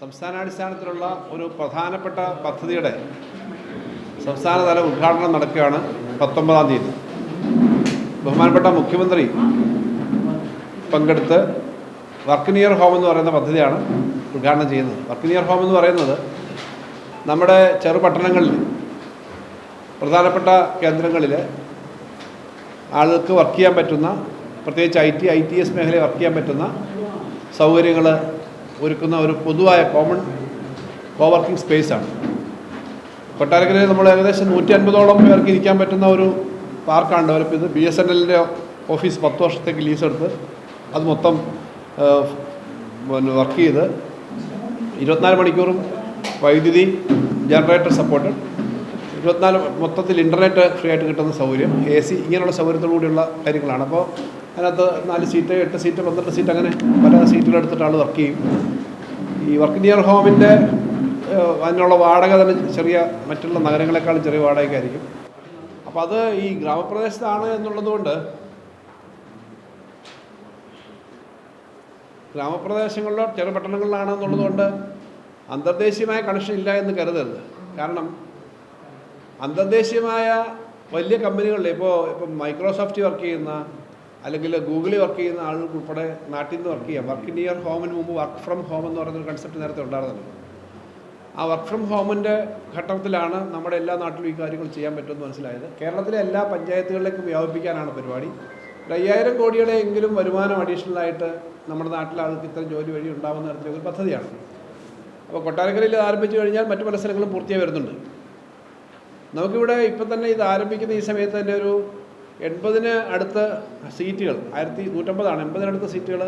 സംസ്ഥാനാടിസ്ഥാനത്തിലുള്ള ഒരു പ്രധാനപ്പെട്ട പദ്ധതിയുടെ സംസ്ഥാനതല ഉദ്ഘാടനം നടക്കുകയാണ് 19-ാം തീയതി. ബഹുമാനപ്പെട്ട മുഖ്യമന്ത്രി പങ്കെടുത്ത് വർക്ക് നിയർ ഹോം എന്ന് പറയുന്ന പദ്ധതിയാണ് ഉദ്ഘാടനം ചെയ്യുന്നത്. വർക്ക് നിയർ ഹോം എന്ന് പറയുന്നത് നമ്മുടെ ചെറുപട്ടണങ്ങളിൽ പ്രധാനപ്പെട്ട കേന്ദ്രങ്ങളിൽ ആളുകൾക്ക് വർക്ക് ചെയ്യാൻ പറ്റുന്ന, പ്രത്യേകിച്ച് ITS മേഖലയിൽ വർക്ക് ചെയ്യാൻ പറ്റുന്ന സൗകര്യങ്ങൾ ഒരുക്കുന്ന ഒരു പൊതുവായ കോമൺ കോവർക്കിംഗ് സ്പേസാണ്. കൊട്ടാരക്കരയിൽ നമ്മൾ ഏകദേശം 150ഓളം പേർക്ക് ഇരിക്കാൻ പറ്റുന്ന ഒരു പാർക്കാണ് ഡെവലപ്പ് ചെയ്ത് BSNLൻ്റെ ഓഫീസ് 10 വർഷത്തേക്ക് ലീസ് എടുത്ത് അത് മൊത്തം വർക്ക് ചെയ്ത് 24 മണിക്കൂറും വൈദ്യുതി, ജനറേറ്റർ സപ്പോർട്ട്, 24 മൊത്തത്തിൽ ഇൻ്റർനെറ്റ് ഫ്രീ ആയിട്ട് കിട്ടുന്ന സൗകര്യം, AC, ഇങ്ങനെയുള്ള സൗകര്യത്തോടു കൂടിയുള്ള കാര്യങ്ങളാണ്. അപ്പോൾ അതിനകത്ത് 4 സീറ്റ്, 8 സീറ്റ്, 12 സീറ്റ്, അങ്ങനെ പല സീറ്റുകളെടുത്തിട്ട് ആൾ വർക്ക് ചെയ്യും. ഈ വർക്ക് നിയർ ഹോമിൻ്റെ അതിനുള്ള വാടക തന്നെ ചെറിയ, മറ്റുള്ള നഗരങ്ങളെക്കാളും ചെറിയ വാടകയ്ക്കായിരിക്കും. അപ്പോൾ അത് ഈ ഗ്രാമപ്രദേശത്താണ് എന്നുള്ളതുകൊണ്ട്, ഗ്രാമപ്രദേശങ്ങളിലോ ചെറുപട്ടണങ്ങളിലാണ് എന്നുള്ളതുകൊണ്ട് അന്തർദേശീയമായ കണക്ഷൻ ഇല്ല എന്ന് കരുതരുത്. കാരണം അന്തർദേശീയമായ വലിയ കമ്പനികളിൽ ഇപ്പം മൈക്രോസോഫ്റ്റ് വർക്ക് ചെയ്യുന്ന, അല്ലെങ്കിൽ ഗൂഗിളിൽ വർക്ക് ചെയ്യുന്ന ആളുകൾക്ക് ഉൾപ്പെടെ നാട്ടിൽ നിന്ന് വർക്ക് ചെയ്യാം. വർക്ക് നിയർ ഹോമിന് മുമ്പ് വർക്ക് ഫ്രം ഹോം എന്ന് പറയുന്നൊരു കൺസെപ്റ്റ് നേരത്തെ ഉണ്ടായിരുന്നല്ലോ. ആ വർക്ക് ഫ്രം ഹോമിൻ്റെ ഘട്ടത്തിലാണ് നമ്മുടെ എല്ലാ നാട്ടിലും ഈ കാര്യങ്ങൾ ചെയ്യാൻ പറ്റുമെന്ന് മനസ്സിലായത്. കേരളത്തിലെ എല്ലാ പഞ്ചായത്തുകളിലേക്കും വ്യാപിപ്പിക്കാനാണ് പരിപാടി. 5000 കോടിയുടെ എങ്കിലും വരുമാനം അഡീഷണലായിട്ട് നമ്മുടെ നാട്ടിലെ ആൾക്ക് ഇത്തരം ജോലി വഴി ഉണ്ടാകുന്ന തരത്തിലൊരു പദ്ധതിയാണ്. അപ്പോൾ കൊട്ടാരക്കരയിൽ ഇത് ആരംഭിച്ചു കഴിഞ്ഞാൽ മറ്റു പല സ്ഥലങ്ങളും പൂർത്തിയായി വരുന്നുണ്ട്. നമുക്കിവിടെ ഇപ്പം തന്നെ ഇത് ആരംഭിക്കുന്ന ഈ സമയത്ത് തന്നെ ഒരു 80-ന് അടുത്ത സീറ്റുകൾ, 1150ആണ്, 80-ന് അടുത്ത സീറ്റുകൾ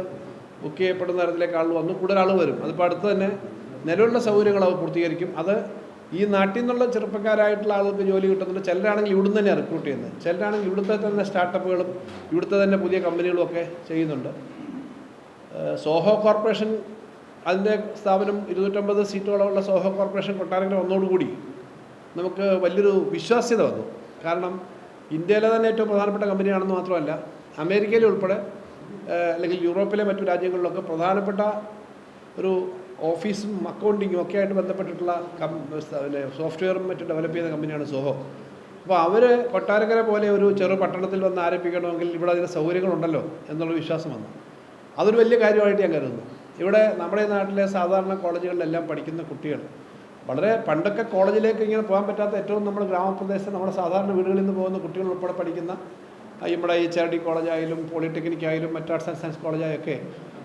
ബുക്ക് ചെയ്യപ്പെടുന്ന തരത്തിലേക്ക് ആൾ വന്നു. കൂടുതൽ ആൾ വരും. അതിപ്പോൾ അടുത്ത് തന്നെ നിലവിലുള്ള സൗകര്യങ്ങൾ അവർ പൂർത്തീകരിക്കും. അത് ഈ നാട്ടിൽ നിന്നുള്ള ചെറുപ്പക്കാരായിട്ടുള്ള ആളുകൾക്ക് ജോലി കിട്ടുന്നുണ്ട്. ചിലരാണെങ്കിൽ ഇവിടുന്ന് തന്നെയാണ് റിക്രൂട്ട് ചെയ്യുന്നത്. ചിലരാണെങ്കിൽ ഇവിടുത്തെ തന്നെ സ്റ്റാർട്ടപ്പുകളും ഇവിടുത്തെ തന്നെ പുതിയ കമ്പനികളും ഒക്കെ ചെയ്യുന്നുണ്ട്. സോഹോ കോർപ്പറേഷൻ, അതിൻ്റെ സ്ഥാപനം 250 സീറ്റുകളുള്ള സോഹോ കോർപ്പറേഷൻ കൊട്ടാരക്കര വന്നതോടുകൂടി നമുക്ക് വലിയൊരു വിശ്വാസ്യത വന്നു. കാരണം ഇന്ത്യയിലെ തന്നെ ഏറ്റവും പ്രധാനപ്പെട്ട കമ്പനിയാണെന്ന് മാത്രമല്ല, അമേരിക്കയിൽ ഉൾപ്പെടെ അല്ലെങ്കിൽ യൂറോപ്പിലെ മറ്റു രാജ്യങ്ങളിലൊക്കെ പ്രധാനപ്പെട്ട ഒരു ഓഫീസും അക്കൗണ്ടിങ്ങും ഒക്കെ ആയിട്ട് ബന്ധപ്പെട്ടിട്ടുള്ള സോഫ്റ്റ്വെയറും മറ്റും ഡെവലപ്പ് ചെയ്യുന്ന കമ്പനിയാണ് സോഹോ. അപ്പോൾ അവർ കൊട്ടാരക്കര പോലെ ഒരു ചെറു പട്ടണത്തിൽ വന്ന് ആരംഭിക്കണമെങ്കിൽ ഇവിടെ അതിന് സൗകര്യങ്ങളുണ്ടല്ലോ എന്നുള്ള വിശ്വാസം വന്നു. അതൊരു വലിയ കാര്യമായിട്ട് ഞാൻ കരുതുന്നു. ഇവിടെ നമ്മുടെ നാട്ടിലെ സാധാരണ കോളേജുകളിലെല്ലാം പഠിക്കുന്ന കുട്ടികൾ, വളരെ പണ്ടൊക്കെ കോളേജിലേക്ക് ഇങ്ങനെ പോകാൻ പറ്റാത്ത ഏറ്റവും നമ്മൾ ഗ്രാമപ്രദേശത്ത് നമ്മുടെ സാധാരണ വീടുകളിൽ നിന്ന് പോകുന്ന കുട്ടികൾ ഉൾപ്പെടെ പഠിക്കുന്ന നമ്മുടെ ഈ HRD കോളേജായാലും പോളിടെക്നിക് ആയാലും മറ്റ് ആർട്സ് ആൻഡ് സയൻസ് കോളേജായൊക്കെ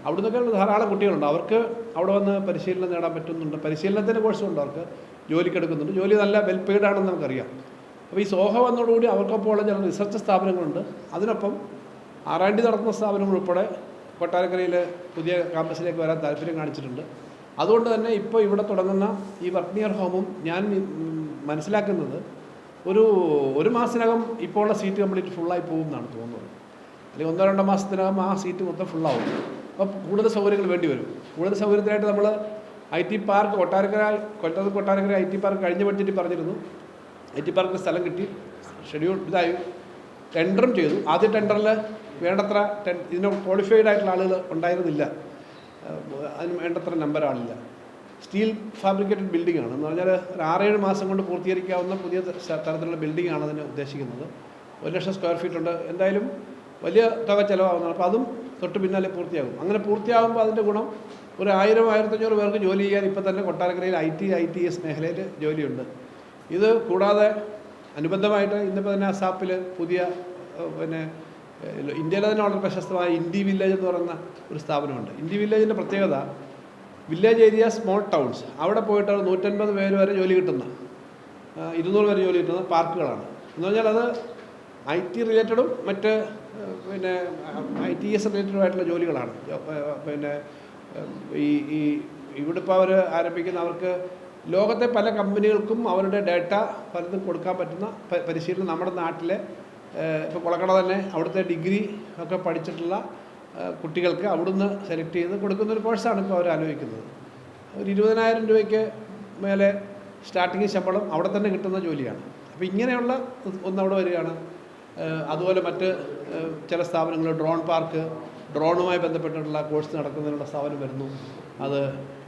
അവിടെ നിന്നൊക്കെ ധാരാളം കുട്ടികളുണ്ട്. അവർക്ക് അവിടെ വന്ന് പരിശീലനം നേടാൻ പറ്റുന്നുണ്ട്. പരിശീലനത്തിൻ്റെ കോഴ്സുണ്ട്, അവർക്ക് ജോലിക്കെടുക്കുന്നുണ്ട്. ജോലി നല്ല വെൽ പെയ്ഡ് ആണെന്ന് നമുക്കറിയാം. അപ്പോൾ ഈ സോഹോ വന്നതോടുകൂടി അവർക്കൊപ്പം ഉള്ള ചില റിസർച്ച് സ്ഥാപനങ്ങളുണ്ട്. അതിനൊപ്പം R&D നടത്തുന്ന സ്ഥാപനങ്ങൾ ഉൾപ്പെടെ കൊട്ടാരക്കരയിൽ പുതിയ ക്യാമ്പസിലേക്ക് വരാൻ താല്പര്യം കാണിച്ചിട്ടുണ്ട്. അതുകൊണ്ട് തന്നെ ഇപ്പോൾ ഇവിടെ തുടങ്ങുന്ന ഈ വർക്ക് നിയർ ഹോമും ഞാൻ മനസ്സിലാക്കുന്നത് ഒരു മാസത്തിനകം ഇപ്പോൾ ഉള്ള സീറ്റ് കംപ്ലീറ്റ് ഫുള്ളായി പോകും എന്നാണ് തോന്നുന്നത്. അല്ലെങ്കിൽ 1-2 മാസത്തിനകം ആ സീറ്റ് മൊത്തം ഫുള്ളാവും. അപ്പോൾ കൂടുതൽ സൗകര്യങ്ങൾ വേണ്ടി വരും. കൂടുതൽ സൗകര്യത്തിനായിട്ട് നമ്മൾ IT park Kottarakkara IT park കഴിഞ്ഞ ബഡ്ജറ്റിൽ പറഞ്ഞിരുന്നു. IT പാർക്കിന് സ്ഥലം കിട്ടി, ഷെഡ്യൂൾ ഇതായി, ടെൻഡറും ചെയ്തു. ആദ്യ ടെൻഡറിൽ വേണ്ടത്ര ഇതിന് ക്വാളിഫൈഡ് ആയിട്ടുള്ള ആളുകൾ ഉണ്ടായിരുന്നില്ല. അതിന് വേണ്ടത്ര നമ്പർ ആളില്ല. സ്റ്റീൽ ഫാബ്രിക്കേറ്റഡ് ബിൽഡിംഗ് ആണ്. എന്ന് പറഞ്ഞാൽ ഒരു 6-7 മാസം കൊണ്ട് പൂർത്തീകരിക്കാവുന്ന പുതിയ തരത്തിലുള്ള ബിൽഡിംഗ് ആണ് അതിന് ഉദ്ദേശിക്കുന്നത്. 1,00,000 സ്ക്വയർ ഫീറ്റ് ഉണ്ട്. എന്തായാലും വലിയ തുക ചിലവാകുന്നതാണ്. അപ്പോൾ അതും തൊട്ട് പിന്നാലെ പൂർത്തിയാകും. അങ്ങനെ പൂർത്തിയാകുമ്പോൾ അതിൻ്റെ ഗുണം ഒരു 1000-1500 പേർക്ക് ജോലി ചെയ്യാൻ ഇപ്പോൾ തന്നെ കൊട്ടാരക്കരയിൽ ITS മേഖലയിൽ ജോലിയുണ്ട്. ഇത് കൂടാതെ അനുബന്ധമായിട്ട് ഇന്നിപ്പോൾ തന്നെ അസാപ്പിൽ പുതിയ ഇന്ത്യയിലെ തന്നെ വളരെ പ്രശസ്തമായ ഇൻഡി വില്ലേജ് എന്ന് പറയുന്ന ഒരു സ്ഥാപനമുണ്ട്. ഇൻഡി വില്ലേജിൻ്റെ പ്രത്യേകത, വില്ലേജ് ഏരിയ, സ്മോൾ ടൗൺസ്, അവിടെ പോയിട്ട് 150 പേര് വരെ ജോലി കിട്ടുന്ന, 200 പേര് ജോലി കിട്ടുന്ന പാർക്കുകളാണ്. എന്ന് പറഞ്ഞാൽ അത് IT റിലേറ്റഡും മറ്റ് ITS റിലേറ്റഡുമായിട്ടുള്ള ജോലികളാണ്. ഈ ഇവിടെ ഇപ്പോൾ അവർ ആരംഭിക്കുന്ന, അവർക്ക് ലോകത്തെ പല കമ്പനികൾക്കും അവരുടെ ഡേറ്റ പലതും കൊടുക്കാൻ പറ്റുന്ന പരിശീലനം നമ്മുടെ നാട്ടിലെ ഇപ്പോൾ കൊളക്കട തന്നെ അവിടുത്തെ ഡിഗ്രി ഒക്കെ പഠിച്ചിട്ടുള്ള കുട്ടികൾക്ക് അവിടുന്ന് സെലക്ട് ചെയ്ത് കൊടുക്കുന്നൊരു കോഴ്സാണ് ഇപ്പോൾ അവർ ആലോചിക്കുന്നത്. ഒരു 20,000 രൂപയ്ക്ക് മേലെ സ്റ്റാർട്ടിങ് ശമ്പളം അവിടെ തന്നെ കിട്ടുന്ന ജോലിയാണ്. അപ്പോൾ ഇങ്ങനെയുള്ള അവിടെ വരികയാണ്. അതുപോലെ മറ്റ് ചില സ്ഥാപനങ്ങൾ, ഡ്രോൺ പാർക്ക്, ഡ്രോണുമായി ബന്ധപ്പെട്ടിട്ടുള്ള കോഴ്സ് നടക്കുന്നതിനുള്ള സ്ഥാപനം വരുന്നു. അത്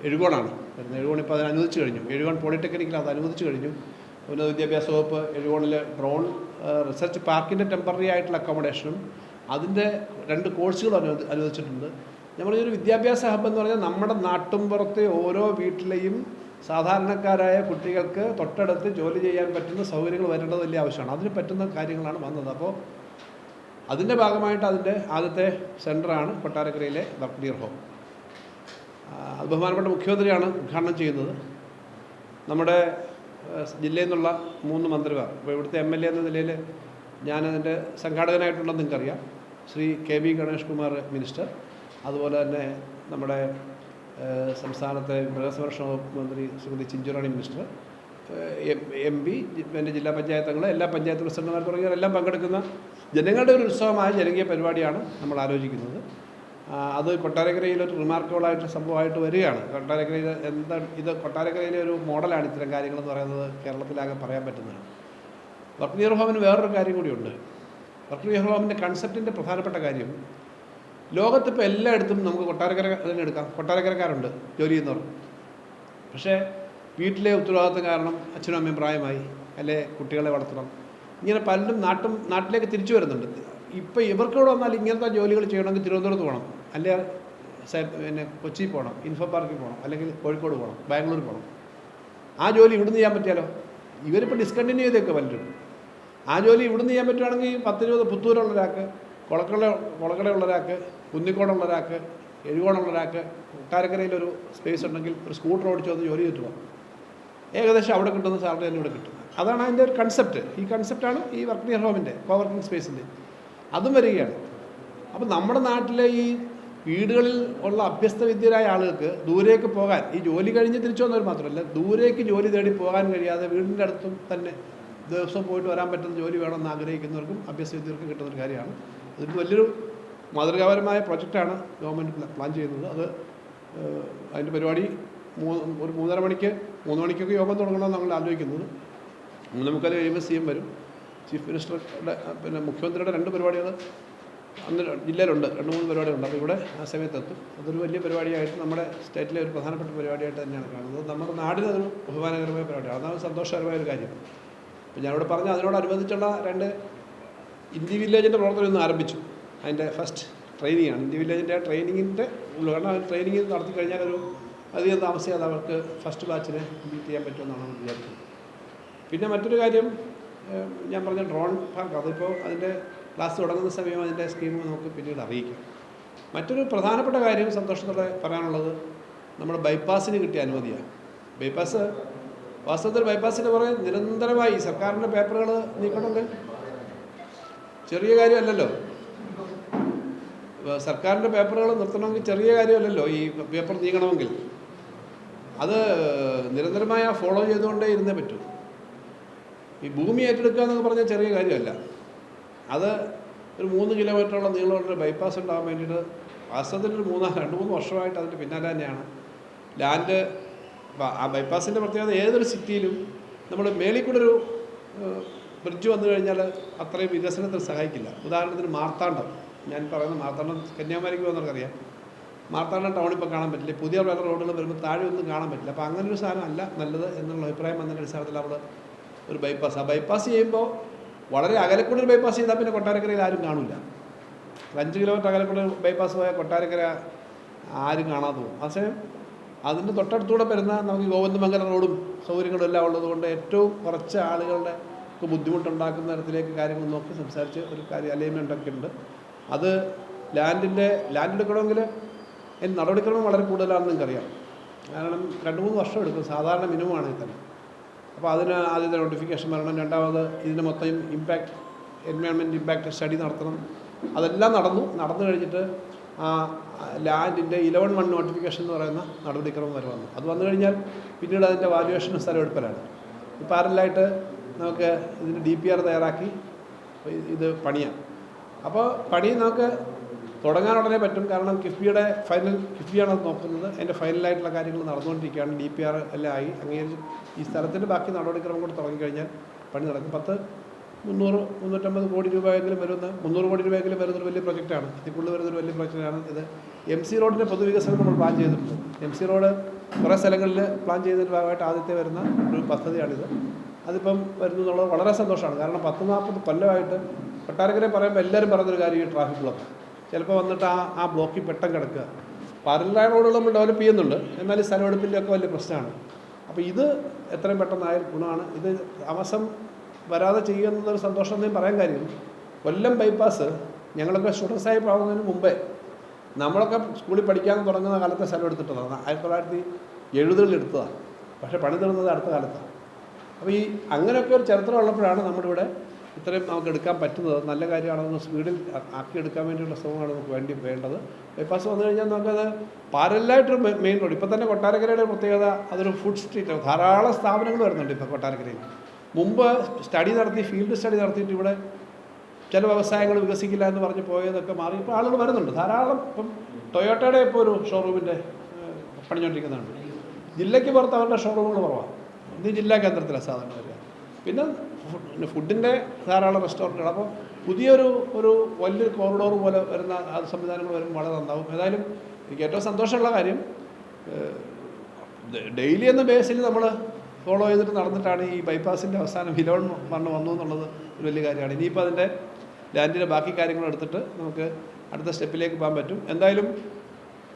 എഴുകോണാണ്. വരുന്നത്. എഴുകോൺ ഇപ്പോൾ അതിന് അനുവദിച്ചു കഴിഞ്ഞു. എഴുകോൺ പോളിടെക്നിക്കിൽ അത് അനുവദിച്ചു കഴിഞ്ഞു. ഉന്നത വിദ്യാഭ്യാസ വകുപ്പ് എഴുകോണിൽ ഡ്രോൺ റിസർച്ച് പാർക്കിൻ്റെ ടെമ്പററി ആയിട്ടുള്ള അക്കോമഡേഷനും അതിൻ്റെ 2 കോഴ്സുകളും അനുവദിച്ചിട്ടുണ്ട്. നമ്മൾ ഈ ഒരു വിദ്യാഭ്യാസ ഹബ്ബ് എന്ന് പറഞ്ഞാൽ നമ്മുടെ നാട്ടുംപുറത്തെ ഓരോ വീട്ടിലെയും സാധാരണക്കാരായ കുട്ടികൾക്ക് തൊട്ടടുത്ത് ജോലി ചെയ്യാൻ പറ്റുന്ന സൗകര്യങ്ങൾ വരേണ്ടത് വലിയ ആവശ്യമാണ്. അതിന് പറ്റുന്ന കാര്യങ്ങളാണ് വന്നത്. അപ്പോൾ അതിൻ്റെ ഭാഗമായിട്ട് അതിൻ്റെ ആദ്യത്തെ സെൻ്ററാണ് കൊട്ടാരക്കരയിലെ വർക്ക് നിയർ ഹോം. അത് ബഹുമാനപ്പെട്ട മുഖ്യമന്ത്രിയാണ് ഉദ്ഘാടനം ചെയ്യുന്നത്. നമ്മുടെ ജില്ലയിൽ നിന്നുള്ള 3 മന്ത്രിമാർ, ഇപ്പോൾ ഇവിടുത്തെ MLA എന്ന നിലയിൽ ഞാനതിൻ്റെ സംഘാടകനായിട്ടുണ്ടെന്ന് നിങ്ങൾക്കറിയാം. ശ്രീ KB ഗണേഷ് കുമാർ മിനിസ്റ്റർ, അതുപോലെ തന്നെ നമ്മുടെ സംസ്ഥാനത്തെ മൃഗസംരക്ഷണ വകുപ്പ് മന്ത്രി ശ്രീമതി ചിഞ്ചുറാണി മിനിസ്റ്റർ, MP, എൻ്റെ ജില്ലാ പഞ്ചായത്ത് അംഗങ്ങൾ, എല്ലാ പഞ്ചായത്ത് പ്രസിഡന്റുമാർ തുടങ്ങിയവരെല്ലാം പങ്കെടുക്കുന്ന ജനങ്ങളുടെ ഒരു ഉത്സവമായ ജനകീയ പരിപാടിയാണ് നമ്മൾ ആലോചിക്കുന്നത്. അത് കൊട്ടാരക്കരയിലൊരു റിമാർക്കബിളായിട്ട് സംഭവമായിട്ട് വരികയാണ്. കൊട്ടാരക്കരയിൽ ഇത് കൊട്ടാരക്കരയിലെ ഒരു മോഡലാണ് ഇത്തരം കാര്യങ്ങളെന്ന് പറയുന്നത്. കേരളത്തിലാകെ പറയാൻ പറ്റുന്നതാണ്. വർക്ക് നിയർ ഹോമിന് വേറൊരു കാര്യം കൂടിയുണ്ട്. വർക്ക് നിയർ ഹോമിൻ്റെ കൺസെപ്റ്റിൻ്റെ പ്രധാനപ്പെട്ട കാര്യം, ലോകത്തിപ്പോൾ എല്ലായിടത്തും നമുക്ക് കൊട്ടാരക്കര തന്നെ എടുക്കാം, കൊട്ടാരക്കരക്കാരുണ്ട് ജോലി ചെയ്യുന്നവർ. പക്ഷേ വീട്ടിലെ ഉത്തരവാദിത്വം കാരണം അച്ഛനും അമ്മയും പ്രായമായി, അല്ലെ കുട്ടികളെ വളർത്തണം, ഇങ്ങനെ പലരും നാട്ടിലേക്ക് തിരിച്ചു വരുന്നുണ്ട്. ഇപ്പോൾ ഇവർക്കൂടെ വന്നാൽ ഇങ്ങനത്തെ ജോലികൾ ചെയ്യണമെങ്കിൽ തിരുവനന്തപുരത്ത് പോകണം, അല്ലെ പിന്നെ കൊച്ചി പോകണം, ഇൻഫോ പാർക്കിൽ പോകണം, അല്ലെങ്കിൽ കോഴിക്കോട് പോകണം, ബാംഗ്ലൂർ പോകണം. ആ ജോലി ഇവിടുന്ന് ചെയ്യാൻ പറ്റിയാലോ? ഇവരിപ്പോൾ ഡിസ്കണ്ടിന്യൂ ചെയ്തേക്കെ പലരും. ആ ജോലി ഇവിടുന്ന് ചെയ്യാൻ പറ്റുവാണെങ്കിൽ 10-20 പുത്തൂരുള്ള ഒരാൾക്ക്, കൊളക്കടയുള്ള ഒരാൾക്ക്, കുന്നിക്കോടുള്ള ഒരാൾക്ക്, എഴുകോണുള്ള ഒരാൾക്ക് കൊട്ടാരക്കരയിലൊരു സ്പേസ് ഉണ്ടെങ്കിൽ ഒരു സ്കൂട്ടർ ഓടിച്ച് വന്ന് ജോലി ചെയ്തിട്ട് പോകാം. ഏകദേശം അവിടെ കിട്ടുന്ന സാലറി തന്നെ ഇവിടെ കിട്ടും. അതാണ് അതിൻ്റെ ഒരു കൺസെപ്റ്റ്. ഈ കൺസെപ്റ്റാണ് ഈ വർക്ക് നിയർ ഹോമിൻ്റെ, കോ വർക്കിംഗ് സ്പേസിൻ്റെ അതും വരികയാണ്. അപ്പോൾ നമ്മുടെ നാട്ടിലെ ഈ വീടുകളിൽ ഉള്ള അഭ്യസ്ത വിദ്യരായ ആളുകൾക്ക് ദൂരേക്ക് പോകാൻ, ഈ ജോലി കഴിഞ്ഞ് തിരിച്ചു വന്നവർ മാത്രമല്ല, ദൂരേക്ക് ജോലി തേടി പോകാൻ കഴിയാതെ വീടിൻ്റെ അടുത്തും തന്നെ ദിവസവും പോയിട്ട് വരാൻ പറ്റുന്ന ജോലി വേണമെന്ന് ആഗ്രഹിക്കുന്നവർക്കും അഭ്യസ്ത വിദ്യർക്കും കിട്ടുന്നൊരു കാര്യമാണ്. അതിന് വലിയൊരു മാതൃകാപരമായ പ്രൊജക്റ്റാണ് ഗവൺമെൻറ് പ്ലാൻ ചെയ്യുന്നത്. അത് അതിൻ്റെ പരിപാടി ഒരു 3 മണിക്കൊക്കെ യോഗം തുടങ്ങണമെന്ന് ഞങ്ങൾ ആലോചിക്കുന്നത്. 3:45 കഴിയുമ്പോൾ CM വരും. ചീഫ് മിനിസ്റ്ററുടെ പിന്നെ മുഖ്യമന്ത്രിയുടെ 2 പരിപാടികൾ അന്ന് ജില്ലയിലുണ്ട്, 2-3 പരിപാടികളുണ്ട്. അപ്പോൾ ഇവിടെ ആ സമയത്തെത്തും. അതൊരു വലിയ പരിപാടിയായിട്ട് നമ്മുടെ സ്റ്റേറ്റിലെ ഒരു പ്രധാനപ്പെട്ട പരിപാടിയായിട്ട് തന്നെയാണ് കാണുന്നത്. നമ്മുടെ നാടിന് അതൊരു ബഹുമാനകരമായ പരിപാടിയാണ്. അതാണ് സന്തോഷകരമായ ഒരു കാര്യം. അപ്പോൾ ഞാനിവിടെ പറഞ്ഞ അതിനോടനുബന്ധിച്ചുള്ള 2 ഇന്ത്യ വില്ലേജിൻ്റെ പ്രവർത്തനം ഇന്ന് ആരംഭിച്ചു. അതിൻ്റെ ഫസ്റ്റ് ട്രെയിനിങ് ആണ്. ഇന്ത്യ വില്ലേജിൻ്റെ ട്രെയിനിങ്ങിൻ്റെ കാരണം ട്രെയിനിങ് നടത്തി കഴിഞ്ഞാൽ ഒരു അധികം താമസിയാതെ അവർക്ക് ഫസ്റ്റ് ബാച്ചിനെ കംപ്ലീറ്റ് ചെയ്യാൻ പറ്റുമെന്നാണ് നമ്മൾ വിചാരിക്കുന്നത്. പിന്നെ മറ്റൊരു കാര്യം ഞാൻ പറഞ്ഞ ഡ്രോൺ പാർക്ക്, അതിപ്പോൾ അതിൻ്റെ ക്ലാസ് തുടങ്ങുന്ന സമയം അതിൻ്റെ സ്കീം നമുക്ക് പിന്നീട് അറിയിക്കാം. മറ്റൊരു പ്രധാനപ്പെട്ട കാര്യം സന്തോഷത്തോടെ പറയാനുള്ളത് നമ്മുടെ ബൈപ്പാസിന് കിട്ടിയ അനുമതിയാണ്. ബൈപ്പാസ് വാസ്തവത്തിൽ ബൈപ്പാസിന് പുറകെ നിരന്തരമായി സർക്കാരിൻ്റെ പേപ്പറുകൾ നീക്കണമെങ്കിൽ ചെറിയ കാര്യമല്ലല്ലോ. സർക്കാരിൻ്റെ പേപ്പറുകൾ നിർത്തണമെങ്കിൽ ചെറിയ കാര്യമല്ലല്ലോ ഈ പേപ്പർ നീങ്ങണമെങ്കിൽ. അത് നിരന്തരമായി ഫോളോ ചെയ്തുകൊണ്ടേ ഇരുന്നേ പറ്റൂ. ഈ ഭൂമി ഏറ്റെടുക്കുക എന്നൊക്കെ പറഞ്ഞാൽ ചെറിയ കാര്യമല്ല. അത് ഒരു 3 കിലോമീറ്ററോളം നീളമുള്ള ബൈപ്പാസ് ഉണ്ടാകാൻ വേണ്ടിയിട്ട് വാസ്തവത്തിൽ ഒരു 2-3 വർഷമായിട്ട് അതിൻ്റെ പിന്നാലെ തന്നെയാണ് ലാൻഡ്. ആ ബൈപ്പാസിൻ്റെ പ്രത്യേകത ഏതൊരു സിറ്റിയിലും നമ്മൾ മേളിൽ കൂടെ ഒരു ബ്രിഡ്ജ് വന്നു കഴിഞ്ഞാൽ അത്രയും വികസനത്തിന് സഹായിക്കില്ല. ഉദാഹരണത്തിന് മാർത്താണ്ഡം, ഞാൻ പറയുന്നത് മാർത്താണ്ഡം കന്യാകുമാരിക്ക് പോകുന്നവർക്കറിയാം. മാർത്താണ്ഡം ടൗണിൽ ഇപ്പോൾ കാണാൻ പറ്റില്ല. പുതിയ പല റോഡുകൾ വരുമ്പോൾ താഴെ ഒന്നും കാണാൻ പറ്റില്ല. അപ്പോൾ അങ്ങനെ ഒരു സാധനം അല്ല നല്ലത് എന്നുള്ള അഭിപ്രായം വന്നതിൻ്റെ അടിസ്ഥാനത്തിൽ അവിടെ ഒരു ബൈപ്പാസ്, ആ ബൈപ്പാസ് ചെയ്യുമ്പോൾ വളരെ അകലക്കൂടെ ഒരു ബൈപ്പാസ് ചെയ്താൽ പിന്നെ കൊട്ടാരക്കരയിൽ ആരും കാണില്ല. 5 കിലോമീറ്റർ അകലക്കൂടെ ബൈപ്പാസ് പോയാൽ കൊട്ടാരക്കര ആരും കാണാതെ പോകും. അതേസമയം അതിൻ്റെ തൊട്ടടുത്തൂടെ വരുന്ന നമുക്ക് ഗോവിന്ദമംഗലം റോഡും സൗകര്യങ്ങളും എല്ലാം ഉള്ളതുകൊണ്ട് ഏറ്റവും കുറച്ച് ആളുകളുടെ ബുദ്ധിമുട്ടുണ്ടാക്കുന്ന തരത്തിലേക്ക് കാര്യങ്ങൾ നോക്കി സംസാരിച്ച് ഒരു കാര്യം അലൈൻമെൻ്റൊക്കെ ഉണ്ട്. അത് ലാൻഡ് എടുക്കണമെങ്കിൽ അതിന് നടപടിക്രമം വളരെ കൂടുതലാണെന്ന് നിങ്ങൾക്കറിയാം. കാരണം 2-3 വർഷം എടുക്കും, സാധാരണ മിനിമമാണ് ഇത് തന്നെ. അപ്പോൾ അതിന് ആദ്യത്തെ നോട്ടിഫിക്കേഷൻ വരണം, രണ്ടാമത് ഇതിന് മൊത്തം എൻവയോൺമെൻറ്റ് ഇമ്പാക്റ്റ് സ്റ്റഡി നടത്തണം. അതെല്ലാം നടന്നു കഴിഞ്ഞിട്ട് ലാൻഡിൻ്റെ 11-1 നോട്ടിഫിക്കേഷൻ എന്ന് പറയുന്ന നടപടിക്രമം വരെ വന്നു. അത് വന്നു കഴിഞ്ഞാൽ പിന്നീട് അതിൻ്റെ വാല്യുവേഷനും സ്ഥലമെടുക്കലാണ്. ഈ പാരലായിട്ട് നമുക്ക് ഇതിൻ്റെ DPR തയ്യാറാക്കി ഇത് പണിയാം. അപ്പോൾ പണി നമുക്ക് തുടങ്ങാൻ ഉടനെ പറ്റും. കാരണം കിഫ്ബിയാണ് അത് നോക്കുന്നത്. അതിൻ്റെ ഫൈനലായിട്ടുള്ള കാര്യങ്ങൾ നടന്നുകൊണ്ടിരിക്കുകയാണ്. DPR എല്ലാം ആയി അംഗീകരിച്ച് ഈ സ്ഥലത്തിൻ്റെ ബാക്കി നടപടിക്രമം കൂടെ തുടങ്ങിക്കഴിഞ്ഞാൽ പണി നടക്കും. 300-350 കോടി രൂപയെങ്കിലും വരുന്ന 300 കോടി രൂപയെങ്കിലും വരുന്നൊരു വലിയ പ്രൊജക്റ്റാണ്. ഇതിൽ കൂടുതൽ വരുന്നൊരു വലിയ പ്രൊജക്റ്റാണ് ഇത്. MC റോഡിൻ്റെ പൊതുവികസനം നമ്മൾ പ്ലാൻ ചെയ്തിട്ടുണ്ട്. MC റോഡ് കുറേ സ്ഥലങ്ങളിൽ പ്ലാൻ ചെയ്തതിൻ്റെ ഭാഗമായിട്ട് ആദ്യത്തെ വരുന്ന ഒരു പദ്ധതിയാണിത്. അതിപ്പം വരുന്നു എന്നുള്ളത് വളരെ സന്തോഷമാണ്. കാരണം 10-40 കൊല്ലമായിട്ട് കൊട്ടാരക്കരയെ പറയുമ്പോൾ എല്ലാവരും പറയുന്നൊരു കാര്യം ഈ ട്രാഫിക് ബ്ലോക്ക്. ചിലപ്പോൾ വന്നിട്ട് ആ ബ്ലോക്കിൽ പെട്ടെന്ന് കിടക്കുക. പാരലൽ റോഡുകൾ നമ്മൾ ഡെവലപ്പ് ചെയ്യുന്നുണ്ട്, എന്നാൽ ഈ സ്ഥലമെടുപ്പിൻ്റെ ഒക്കെ വലിയ പ്രശ്നമാണ്. അപ്പോൾ ഇത് എത്രയും പെട്ടെന്നായ ഗുണമാണ്. ഇത് താമസം വരാതെ ചെയ്യുന്നതൊരു സന്തോഷം എന്നേ പറയാൻ കാര്യം, കൊല്ലം ബൈപ്പാസ് ഞങ്ങളൊക്കെ സ്റ്റുഡൻസായി പോകുന്നതിന് മുമ്പേ നമ്മളൊക്കെ സ്കൂളിൽ പഠിക്കാൻ തുടങ്ങുന്ന കാലത്തെ സ്ഥലം എടുത്തിട്ടതാണ്. 1970 എടുത്തതാണ്. പക്ഷേ പണി തീർന്നത് അടുത്ത കാലത്താണ്. അപ്പോൾ ഈ അങ്ങനെയൊക്കെ ഒരു ചരിത്രം ഉള്ളപ്പോഴാണ് നമ്മുടെ ഇവിടെ ഇത്രയും നമുക്ക് എടുക്കാൻ പറ്റുന്നത്. നല്ല കാര്യമാണെന്ന് സ്പീഡിൽ ആക്കിയെടുക്കാൻ വേണ്ടിയുള്ള ശ്രമമാണ് നമുക്ക് വേണ്ടത്. ബൈപ്പാസ് വന്നു കഴിഞ്ഞാൽ നമുക്കത് പാരലായിട്ടൊരു മെയിൻ റോഡ്. ഇപ്പോൾ തന്നെ കൊട്ടാരക്കരയുടെ പ്രത്യേകത അതൊരു ഫുഡ് സ്ട്രീറ്റ്. ധാരാളം സ്ഥാപനങ്ങൾ വരുന്നുണ്ട് ഇപ്പോൾ കൊട്ടാരക്കരയിൽ. മുമ്പ് ഫീൽഡ് സ്റ്റഡി നടത്തിയിട്ട് ഇവിടെ ചില വ്യവസായങ്ങൾ വികസിക്കില്ല എന്ന് പറഞ്ഞ് പോയതൊക്കെ മാറി ഇപ്പോൾ ആളുകൾ വരുന്നുണ്ട് ധാരാളം. ഇപ്പം ടൊയോട്ടയുടെ ഇപ്പോൾ ഒരു ഷോറൂമിൻ്റെ പണിഞ്ഞുകൊണ്ടിരിക്കുന്നുണ്ട്. ജില്ലയ്ക്ക് പുറത്ത് അവരുടെ ഷോറൂമുകൾ കുറവാണ്. ഇത് ജില്ലാ കേന്ദ്രത്തിലാണ് സാധാരണ വരിക. പിന്നെ ഫുഡിൻ്റെ ധാരാളം റെസ്റ്റോറൻറ്റുകൾ. അപ്പോൾ പുതിയൊരു വലിയൊരു കോറിഡോർ പോലെ വരുന്ന സംവിധാനങ്ങൾ വരുമ്പോൾ വളരെ നന്നാവും. ഏതായാലും എനിക്ക് ഏറ്റവും സന്തോഷമുള്ള കാര്യം ഡെയിലി എന്ന ബേസിൽ നമ്മൾ ഫോളോ ചെയ്തിട്ട് നടന്നിട്ടാണ് ഈ ബൈപ്പാസിൻ്റെ അവസാനം വിലോൺ വന്നു എന്നുള്ളത് ഒരു വലിയ കാര്യമാണ്. ഇനിയിപ്പോൾ അതിൻ്റെ ലാൻഡിൻ്റെ ബാക്കി കാര്യങ്ങൾ എടുത്തിട്ട് നമുക്ക് അടുത്ത സ്റ്റെപ്പിലേക്ക് പോകാൻ പറ്റും. എന്തായാലും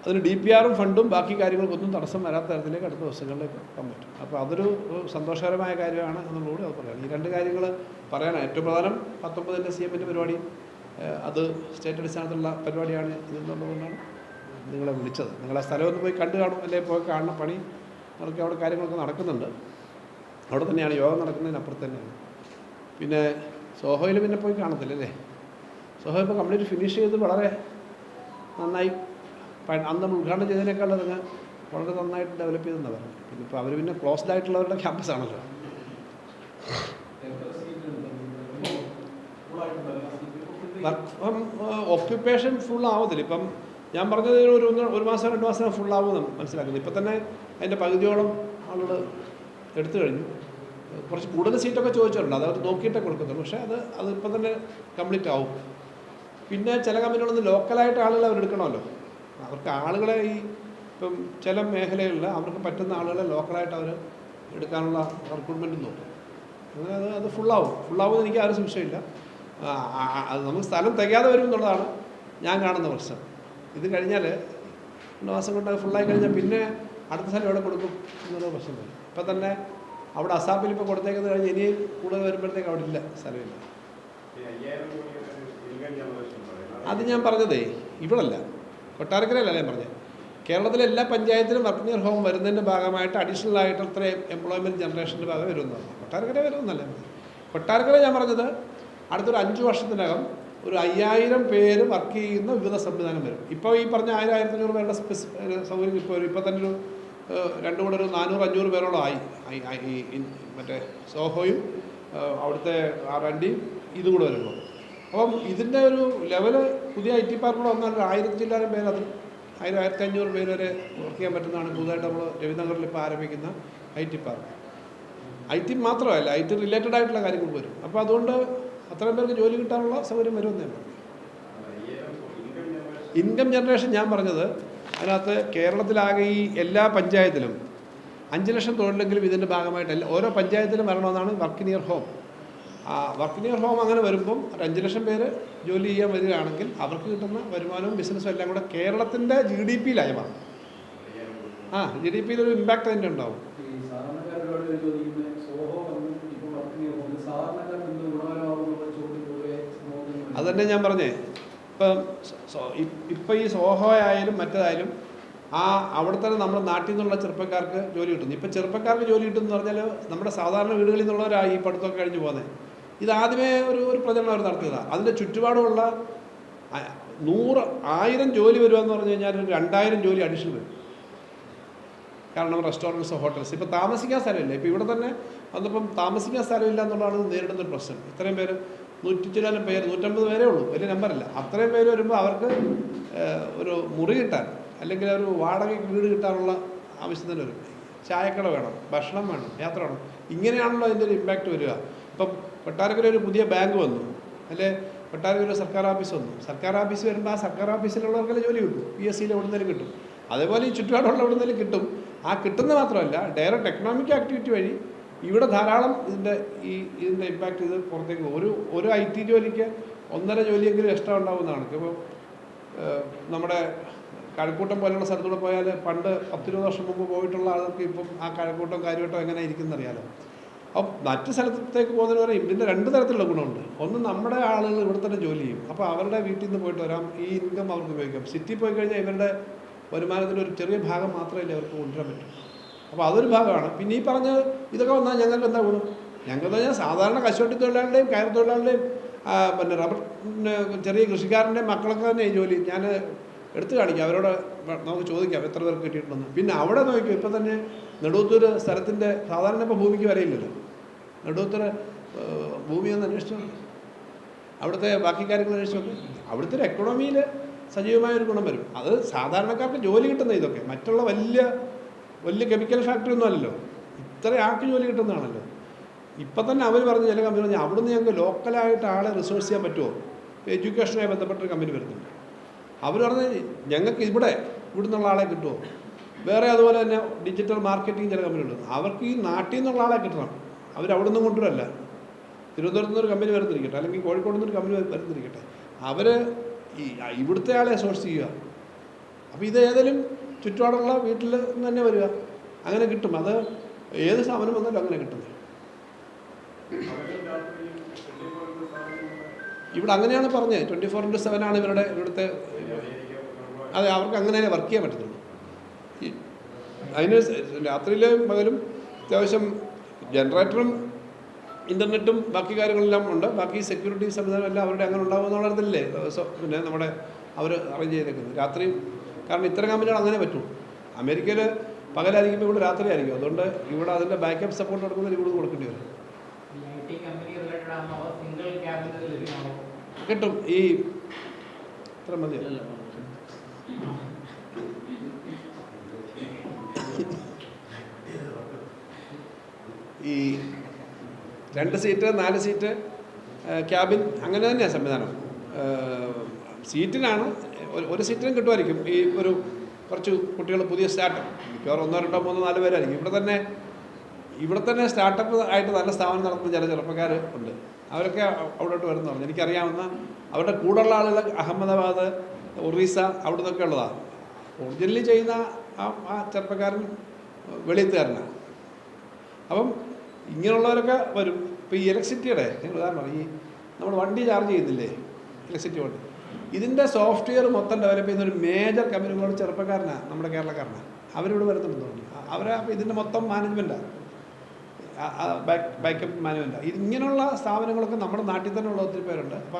അതിന് DPRും ഫണ്ടും ബാക്കി കാര്യങ്ങൾക്കൊന്നും തടസ്സം വരാത്ത തരത്തിലേക്ക് അടുത്ത ദിവസങ്ങളിലേക്ക് പോകാൻ പറ്റും. അപ്പോൾ അതൊരു സന്തോഷകരമായ കാര്യമാണ് എന്നുള്ളതുകൂടി അത് പറയാം. ഈ രണ്ട് കാര്യങ്ങൾ പറയാനാണ്. ഏറ്റവും പ്രധാനം 19ൻ്റെ CMൻ്റെ പരിപാടി, അത് സ്റ്റേറ്റ് അടിസ്ഥാനത്തിലുള്ള പരിപാടിയാണ് ഇതെന്നുള്ളതുകൊണ്ടാണ് നിങ്ങളെ വിളിച്ചത്. നിങ്ങളെ സ്ഥലമൊന്ന് പോയി കണ്ടു കാണും, അല്ലെങ്കിൽ പോയി കാണുന്ന പണി അവർക്ക് അവിടെ കാര്യങ്ങളൊക്കെ നടക്കുന്നുണ്ട്. അവിടെ തന്നെയാണ് യോഗം നടക്കുന്നതിനപ്പുറത്ത് തന്നെയാണ്. പിന്നെ സോഹോയിൽ പിന്നെ പോയി കാണത്തില്ല അല്ലേ? സോഹോ ഇപ്പോൾ കംപ്ലീറ്റ് ഫിനിഷ് ചെയ്ത് വളരെ നന്നായി അന്ന് നമ്മൾ ഉദ്ഘാടനം ചെയ്തതിനേക്കാൾ അതിന് വളരെ നന്നായിട്ട് ഡെവലപ്പ് ചെയ്തെന്നാണ് പറഞ്ഞത്. പിന്നെ ഇപ്പോൾ അവർ പിന്നെ ക്ലോസ്ഡ് ആയിട്ടുള്ളവരുടെ ക്യാമ്പസ് ആണല്ലോ. വർക്ക് ഫ്രം ഓക്യുപ്പേഷൻ ഫുൾ ആവത്തില്ല. ഇപ്പം ഞാൻ പറഞ്ഞത് ഒരു മാസം 2 മാസം ഫുൾ ആവുമെന്ന് മനസ്സിലാക്കുന്നത്. ഇപ്പം തന്നെ അതിൻ്റെ പകുതിയോളം ആളുകൾ എടുത്തു കഴിഞ്ഞു. കുറച്ച് കൂടുതൽ സീറ്റൊക്കെ ചോദിച്ചിട്ടുണ്ട്, അത് അവർ നോക്കിയിട്ടേ കൊടുക്കത്തുള്ളൂ. പക്ഷേ അതിപ്പം തന്നെ കംപ്ലീറ്റ് ആവും. പിന്നെ ചില കമ്പനികളൊന്നും ലോക്കലായിട്ട് ആളുകളെ അവരെടുക്കണമല്ലോ. അവർക്ക് ആളുകളെ ഇപ്പം ചില മേഖലകളിൽ അവർക്ക് പറ്റുന്ന ആളുകളെ ലോക്കലായിട്ട് അവർ എടുക്കാനുള്ള റിക്രൂട്ട്മെൻറ്റും നോക്കും. അങ്ങനെ അത് ഫുള്ളാവുമെന്ന് എനിക്ക് ആരും സംശയമില്ല. അത് നമുക്ക് സ്ഥലം തികയാതെ വരും എന്നുള്ളതാണ് ഞാൻ കാണുന്ന പ്രശ്നം. ഇത് കഴിഞ്ഞാൽ 2 മാസം കൊണ്ട് ഫുള്ളായി കഴിഞ്ഞാൽ പിന്നെ അടുത്ത സ്ഥലം എവിടെ കൊടുക്കും എന്നുള്ള പ്രശ്നം വരും. ഇപ്പം തന്നെ അവിടെ അസാപ്പിൽ ഇപ്പോൾ കൊടുത്തേക്കുന്നത് കഴിഞ്ഞ് ഇനി കൂടുതൽ വരുമ്പോഴത്തേക്ക് അവിടെ ഇല്ല, സ്ഥലമില്ല. അത് ഞാൻ പറഞ്ഞതേ ഇവിടല്ല, കൊട്ടാരക്കരയല്ല ഞാൻ പറഞ്ഞത്. കേരളത്തിലെ എല്ലാ പഞ്ചായത്തിലും വർക്ക് നിയർ ഹോം വരുന്നതിൻ്റെ ഭാഗമായിട്ട് അഡീഷണൽ ആയിട്ട് അത്ര എംപ്ലോയ്മെൻറ്റ് ജനറേഷൻ്റെ ഭാഗം വരുമെന്നാണ്. കൊട്ടാരക്കര വരുമെന്നല്ല കൊട്ടാരക്കര ഞാൻ പറഞ്ഞത് അടുത്തൊരു 5 വർഷത്തിനകം ഒരു 5000 പേര് വർക്ക് ചെയ്യുന്ന വിവിധ സംവിധാനം വരും. ഇപ്പോൾ ഈ പറഞ്ഞ 1000-1500 പേരുടെ സൗകര്യം ഇപ്പോൾ തന്നെ ഒരു 2 കൂടെ ഒരു 400-500 പേരോളം ആയി. മറ്റേ സോഹോയും അവിടുത്തെ R&Dയും ഇതും കൂടെ വരുമ്പോൾ. അപ്പം ഇതിൻ്റെ ഒരു ലെവല് പുതിയ IT പാർക്ക് കൂടെ വന്നാൽ 1000-1500 പേര്, അത് 1000-1500 പേര് വരെ വർക്ക് ചെയ്യാൻ പറ്റുന്നതാണ് പുതുതായിട്ട് നമ്മൾ രവിനഗറിൽ ഇപ്പോൾ ആരംഭിക്കുന്ന IT പാർക്ക്. IT മാത്രമല്ല, IT റിലേറ്റഡ് ആയിട്ടുള്ള കാര്യങ്ങൾ വരും. അപ്പോൾ അതുകൊണ്ട് അത്രയും പേർക്ക് ജോലി കിട്ടാനുള്ള സൗകര്യം വരുമെന്ന് ഞാൻ പറഞ്ഞു. ഇൻകം ജനറേഷൻ ഞാൻ പറഞ്ഞത് അതിനകത്ത് കേരളത്തിലാകെ ഈ എല്ലാ പഞ്ചായത്തിലും 5 ലക്ഷം തൊഴിലെങ്കിലും ഇതിൻ്റെ ഭാഗമായിട്ട് ഓരോ പഞ്ചായത്തിലും വരണമെന്നാണ് work near home. Work near home അങ്ങനെ വരുമ്പം 5 ലക്ഷം പേര് ജോലി ചെയ്യാൻ വരികയാണെങ്കിൽ അവർക്ക് കിട്ടുന്ന വരുമാനവും ബിസിനസ്സും എല്ലാം കൂടെ കേരളത്തിൻ്റെ GDP-യിലായി മാറും. GDP-യിൽ ഒരു ഇമ്പാക്റ്റ് അതിൻ്റെ ഉണ്ടാവും. അതന്നെ ഞാൻ പറഞ്ഞേ. ഇപ്പം ഈ സോഹോ ആയാലും മറ്റേതായാലും അവിടെ തന്നെ നമ്മുടെ നാട്ടിൽ നിന്നുള്ള ചെറുപ്പക്കാർക്ക് ജോലി കിട്ടുന്നു. ഇപ്പം ചെറുപ്പക്കാർക്ക് ജോലി കിട്ടുമെന്ന് പറഞ്ഞാൽ നമ്മുടെ സാധാരണ വീടുകളിൽ നിന്നുള്ളവരായി ഈ പഠിത്തമൊക്കെ കഴിഞ്ഞ് പോകുന്നത്. ഇതാദ്യമേ ഒരു പ്രചരണം അവർ നടത്തിയതാണ്. അതിൻ്റെ ചുറ്റുപാടുമുള്ള 100-1000 ജോലി വരുമെന്ന് പറഞ്ഞു കഴിഞ്ഞാൽ 2000 ജോലി അഡീഷണൽ വരും. കാരണം റെസ്റ്റോറൻറ്റ്സ്, ഹോട്ടൽസ്, ഇപ്പോൾ താമസിക്കാൻ സ്ഥലമില്ല. ഇപ്പോൾ ഇവിടെ തന്നെ വന്നപ്പം താമസിക്കാൻ സ്ഥലമില്ല എന്നുള്ളതാണ് നേരിടുന്നൊരു പ്രശ്നം. ഇത്രയും പേര് 100 പേര് 150 പേരേ ഉള്ളൂ, വലിയ നമ്പറല്ല. അത്രയും പേര് വരുമ്പോൾ അവർക്ക് ഒരു മുറി കിട്ടാൻ അല്ലെങ്കിൽ ഒരു വാടകയ്ക്ക് വീട് കിട്ടാനുള്ള ആവശ്യത്തിന് വരും. ചായക്കട വേണം, ഭക്ഷണം വേണം, യാത്ര വേണം. ഇങ്ങനെയാണല്ലോ അതിൻ്റെ ഒരു ഇമ്പാക്റ്റ് വരിക. ഇപ്പം കൊട്ടാരക്കര ഒരു പുതിയ ബാങ്ക് വന്നു, അല്ലെ കൊട്ടാരക്കര ഒരു സർക്കാർ ഓഫീസ് വന്നു. സർക്കാർ ഓഫീസ് വരുമ്പോൾ ആ സർക്കാർ ഓഫീസിലുള്ളവർക്കെല്ലാം ജോലി കിട്ടും, PSCയിൽ എവിടുന്നേലും കിട്ടും. അതേപോലെ ഈ ചുറ്റുപാടുള്ള എവിടുന്നേലും കിട്ടും. ആ കിട്ടുന്ന മാത്രമല്ല, ഡയറക്റ്റ് എക്കണോമിക് ആക്ടിവിറ്റി വഴി ഇവിടെ ധാരാളം ഇതിൻ്റെ ഇമ്പാക്റ്റ് ഇത് പുറത്തേക്ക് ഒരു IT ജോലിക്ക് 1.5 ജോലിയെങ്കിലും എക്സ്ട്രാ ഉണ്ടാകുന്നതാണ്. ഇപ്പോൾ നമ്മുടെ കഴക്കൂട്ടം പോലെയുള്ള സ്ഥലത്തൂടെ പോയാൽ പണ്ട് 10-20 വർഷം മുമ്പ് പോയിട്ടുള്ള ആളുകൾക്ക് ഇപ്പം ആ കഴക്കൂട്ടം കാര്യവട്ടം എങ്ങനെ ഇരിക്കുന്ന അറിയാലോ. അപ്പം മറ്റ് സ്ഥലത്തേക്ക് പോകുന്നതിന് പറയും ഇതിൻ്റെ 2 തരത്തിലുള്ള ഗുണമുണ്ട്. ഒന്ന്, നമ്മുടെ ആളുകൾ ഇവിടെ തന്നെ ജോലി ചെയ്യും, അപ്പോൾ അവരുടെ വീട്ടിൽ നിന്ന് പോയിട്ട് വരാം, ഈ ഇൻകം അവർക്ക് ഉപയോഗിക്കാം. സിറ്റി പോയി കഴിഞ്ഞാൽ ഇവരുടെ വരുമാനത്തിൻ്റെ ഒരു ചെറിയ ഭാഗം മാത്രമേ അവർക്ക് കൊണ്ടുവരാൻ പറ്റും. അപ്പോൾ അതൊരു ഭാഗമാണ്. പിന്നെ ഈ പറഞ്ഞ ഇതൊക്കെ വന്നാൽ ഞങ്ങൾക്ക് എന്താ ഗുണം? ഞങ്ങൾക്ക് പറഞ്ഞാൽ സാധാരണ കശുവണ്ടി തൊഴിലാളിയുടെയും കയർ തൊഴിലാളിയുടെയും പിന്നെ റബ്ബർ ചെറിയ കൃഷിക്കാരൻ്റെയും മക്കളൊക്കെ തന്നെ ഈ ജോലി ഞാൻ എടുത്തു കാണിക്കാം. അവരോട് നമുക്ക് ചോദിക്കാം എത്ര പേർക്ക് കിട്ടിയിട്ടുണ്ടെന്ന്. പിന്നെ അവിടെ നോക്കിയോ, ഇപ്പം തന്നെ നെടുവത്തൂർ സ്ഥലത്തിൻ്റെ സാധാരണ ഇപ്പോൾ ഭൂമിക്ക് വരയില്ലല്ലോ. നെടുവത്തൂർ ഭൂമി ഒന്ന് അന്വേഷിച്ചു, അവിടുത്തെ ബാക്കി കാര്യങ്ങൾ അന്വേഷിച്ചു നോക്കി. അവിടുത്തെ ഒരു എക്കണോമിയിൽ സജീവമായൊരു ഗുണം വരും. അത് സാധാരണക്കാർക്ക് ജോലി കിട്ടുന്ന ഇതൊക്കെ, മറ്റുള്ള വലിയ കെമിക്കൽ ഫാക്ടറി ഒന്നും അല്ലല്ലോ, ഇത്ര ആൾക്ക് ജോലി കിട്ടുന്നതാണല്ലോ. ഇപ്പം തന്നെ അവർ പറഞ്ഞ് ചില കമ്പനി പറഞ്ഞാൽ അവിടുന്ന് ഞങ്ങൾക്ക് ലോക്കലായിട്ട് ആളെ റിസോഴ്സ് ചെയ്യാൻ പറ്റുമോ? എഡ്യൂക്കേഷനുമായി ബന്ധപ്പെട്ടൊരു കമ്പനി വരുന്നുണ്ട്. അവർ പറഞ്ഞ് ഞങ്ങൾക്ക് ഇവിടെ നിന്നുള്ള ആളെ കിട്ടുമോ? വേറെ അതുപോലെ തന്നെ ഡിജിറ്റൽ മാർക്കറ്റിംഗ് ചില കമ്പനികളുണ്ട്, അവർക്ക് ഈ നാട്ടിൽ നിന്നുള്ള ആളെ കിട്ടണം. അവരവിടെ നിന്ന് കൊണ്ടുവരല്ല. തിരുവനന്തപുരത്ത് നിന്നൊരു കമ്പനി വരുന്നിരിക്കട്ടെ, അല്ലെങ്കിൽ കോഴിക്കോട് നിന്നൊരു കമ്പനി വരുന്നിരിക്കട്ടെ, അവർ ഇവിടുത്തെ ആളെ സോഴ്സ് ചെയ്യുക. അപ്പോൾ ഇത് ഏതെങ്കിലും ചുറ്റുപാടുള്ള വീട്ടിൽ നിന്ന് തന്നെ വരിക, അങ്ങനെ കിട്ടും. അത് ഏത് സ്ഥാപനം വന്നാലും അങ്ങനെ കിട്ടും. ഇവിടെ അങ്ങനെയാണ് പറഞ്ഞത്, 24/7 ആണ് ഇവിടുത്തെ. അതെ, അവർക്ക് അങ്ങനെ വർക്ക് ചെയ്യാൻ പറ്റത്തുള്ളൂ. അതിന് രാത്രിയിലും പകലും അത്യാവശ്യം ജനറേറ്ററും ഇൻ്റർനെറ്റും ബാക്കി കാര്യങ്ങളെല്ലാം ഉണ്ട്. ബാക്കി സെക്യൂരിറ്റി സംവിധാനം എല്ലാം അവരുടെ അങ്ങനെ ഉണ്ടാകുമെന്നുള്ളതില്ലേ പിന്നെ നമ്മുടെ അവർ അറേഞ്ച് ചെയ്തേക്കുന്നത് രാത്രി. കാരണം ഇത്തരം കമ്പനികൾ അങ്ങനെ പറ്റും. അമേരിക്കയിൽ പകലായിരിക്കുമ്പോൾ ഇവിടെ രാത്രി ആയിരിക്കും. അതുകൊണ്ട് ഇവിടെ അതിൻ്റെ ബാക്കപ്പ് സപ്പോർട്ട് കൊടുക്കുന്നത് ഇവിടെ കൊടുക്കേണ്ടി വരും. കിട്ടും. ഈ ഇത്ര മതി. ഈ 2 സീറ്റ് 4 സീറ്റ് ക്യാബിൻ അങ്ങനെ തന്നെയാണ് സംവിധാനം. സീറ്റിനാണ് ഒരു സീറ്റിനും കിട്ടുമായിരിക്കും. ഈ കുറച്ച് കുട്ടികൾ പുതിയ സ്റ്റാർട്ടപ്പ് മിക്കവാറും 1, 2, 3, 4 പേരായിരിക്കും. ഇവിടെ തന്നെ സ്റ്റാർട്ടപ്പ് ആയിട്ട് നല്ല സ്ഥാപനം നടത്തുന്ന ചില ചെറുപ്പക്കാർ ഉണ്ട്. അവരൊക്കെ അവിടോട്ട് വരുന്നു പറഞ്ഞു. എനിക്കറിയാവുന്ന അവരുടെ കൂടെയുള്ള ആളുകൾ അഹമ്മദാബാദ്, ഒറീസ അവിടെ നിന്നൊക്കെ ഉള്ളതാണ്. ഒറിജിനലി ചെയ്യുന്ന ആ ചെറുപ്പക്കാരൻ വെളിയത്തുകാരനാണ്. അപ്പം ഇങ്ങനെയുള്ളവരൊക്കെ വരും. ഇപ്പോൾ ഈ ഇലക്ട്രിസിറ്റിയുടെ ഉദാഹരണം, ഈ നമ്മൾ വണ്ടി ചാർജ് ചെയ്യുന്നില്ലേ, ഇലക്ട്രിസിറ്റി വണ്ടി, ഇതിൻ്റെ സോഫ്റ്റ്വെയർ മൊത്തം ഡെവലപ്പ് ചെയ്യുന്ന ഒരു മേജർ കമ്പനികളോട് ചെറുപ്പക്കാരനാണ്, നമ്മുടെ കേരളക്കാരനാണ്. അവരിവിടെ വരുന്നുണ്ടെന്ന് തോന്നി. അപ്പോൾ ഇതിൻ്റെ മൊത്തം മാനേജ്മെൻറ്റാണ്, ബാക്കപ്പ് മാനേജ്മെൻറ്റാണ്. ഇങ്ങനെയുള്ള സ്ഥാപനങ്ങളൊക്കെ നമ്മുടെ നാട്ടിൽ തന്നെ ഉള്ള ഒത്തിരി പേരുണ്ട്. അപ്പോൾ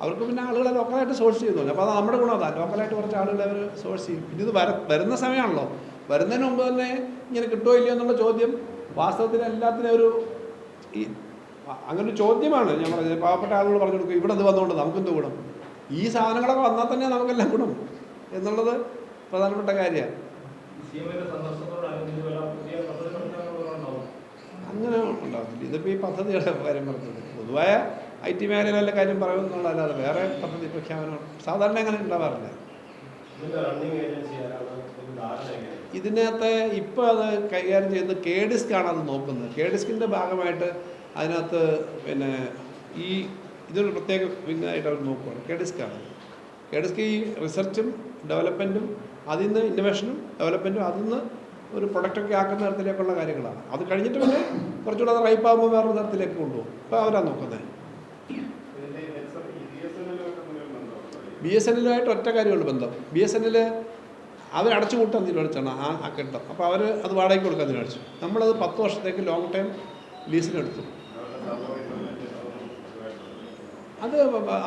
അവർക്ക് പിന്നെ ആളുകളെ ലോക്കലായിട്ട് സോഴ്സ് ചെയ്യുന്നു. അപ്പോൾ അത് നമ്മുടെ ഗുണം അതാണ്, ലോക്കലായിട്ട് കുറച്ച് ആളുകളെ അവർ സോഴ്സ് ചെയ്യും. പിന്നെ ഇത് വരുന്ന സമയമാണല്ലോ, വരുന്നതിന് മുമ്പ് തന്നെ ഇങ്ങനെ കിട്ടുമോ ഇല്ലയോ എന്നുള്ള ചോദ്യം വാസ്തവത്തിൽ എല്ലാത്തിനും അങ്ങനെ ഒരു ചോദ്യമാണ്. ഞാൻ പറഞ്ഞത് പാവപ്പെട്ട ആളുകൾ പറഞ്ഞു കൊടുക്കും, ഇവിടെ ഇത് വന്നുകൊണ്ട് നമുക്കെന്ത് ഗുണം, ഈ സാധനങ്ങളൊക്കെ വന്നാൽ തന്നെ നമുക്കെല്ലാം ഗുണം എന്നുള്ളത് പ്രധാനപ്പെട്ട കാര്യമാണ്. അങ്ങനെ ഉണ്ടാകുന്നില്ല. ഇതിപ്പോൾ ഈ പദ്ധതിയുടെ കാര്യം പറഞ്ഞത് പൊതുവായ IT മേഖലയിലെ കാര്യം പറയുമെന്നുള്ളതല്ലാതെ വേറെ പദ്ധതി പ്രഖ്യാപനം സാധാരണ അങ്ങനെ ഉണ്ടാവാറില്ല. ഇതിനകത്ത് ഇപ്പോൾ അത് കൈകാര്യം ചെയ്യുന്നത് KDISC-ആണ് അത് നോക്കുന്നത്. KDISC-ൻ്റെ ഭാഗമായിട്ട് അതിനകത്ത് പിന്നെ ഇതൊരു പ്രത്യേക വിങ്ങായിട്ട് അവർ നോക്കുകയാണ്. KDISC-ആണ്. KDISC ഈ റിസർച്ചും ഡെവലപ്മെൻറ്റും, അതിൽ നിന്ന് ഇന്നോവേഷനും ഡെവലപ്മെൻറ്റും, അതിൽ നിന്ന് ഒരു പ്രൊഡക്റ്റൊക്കെ ആക്കുന്ന തരത്തിലേക്കുള്ള കാര്യങ്ങളാണ്. അത് കഴിഞ്ഞിട്ട് പിന്നെ കുറച്ചുകൂടെ അത് റൈപ്പാകുമ്പോൾ വേറൊരു തരത്തിലേക്ക് കൊണ്ടുപോകും. ഇപ്പോൾ അവരാണ് നോക്കുന്നത്. BSNL-ആയിട്ട് ഒറ്റ കാര്യമുള്ളൂ ബന്ധം. BSNL അവർ അടച്ചു കൂട്ടാൻ തീരുമാനിച്ചാണ് ആ കെട്ടം. അപ്പോൾ അവർ അത് വാടകയ്ക്ക് കൊടുക്കാൻ തീരുമാനിച്ചു. നമ്മളത് 10 വർഷത്തേക്ക് ലോങ് ടൈം ലീസിനെടുത്തു.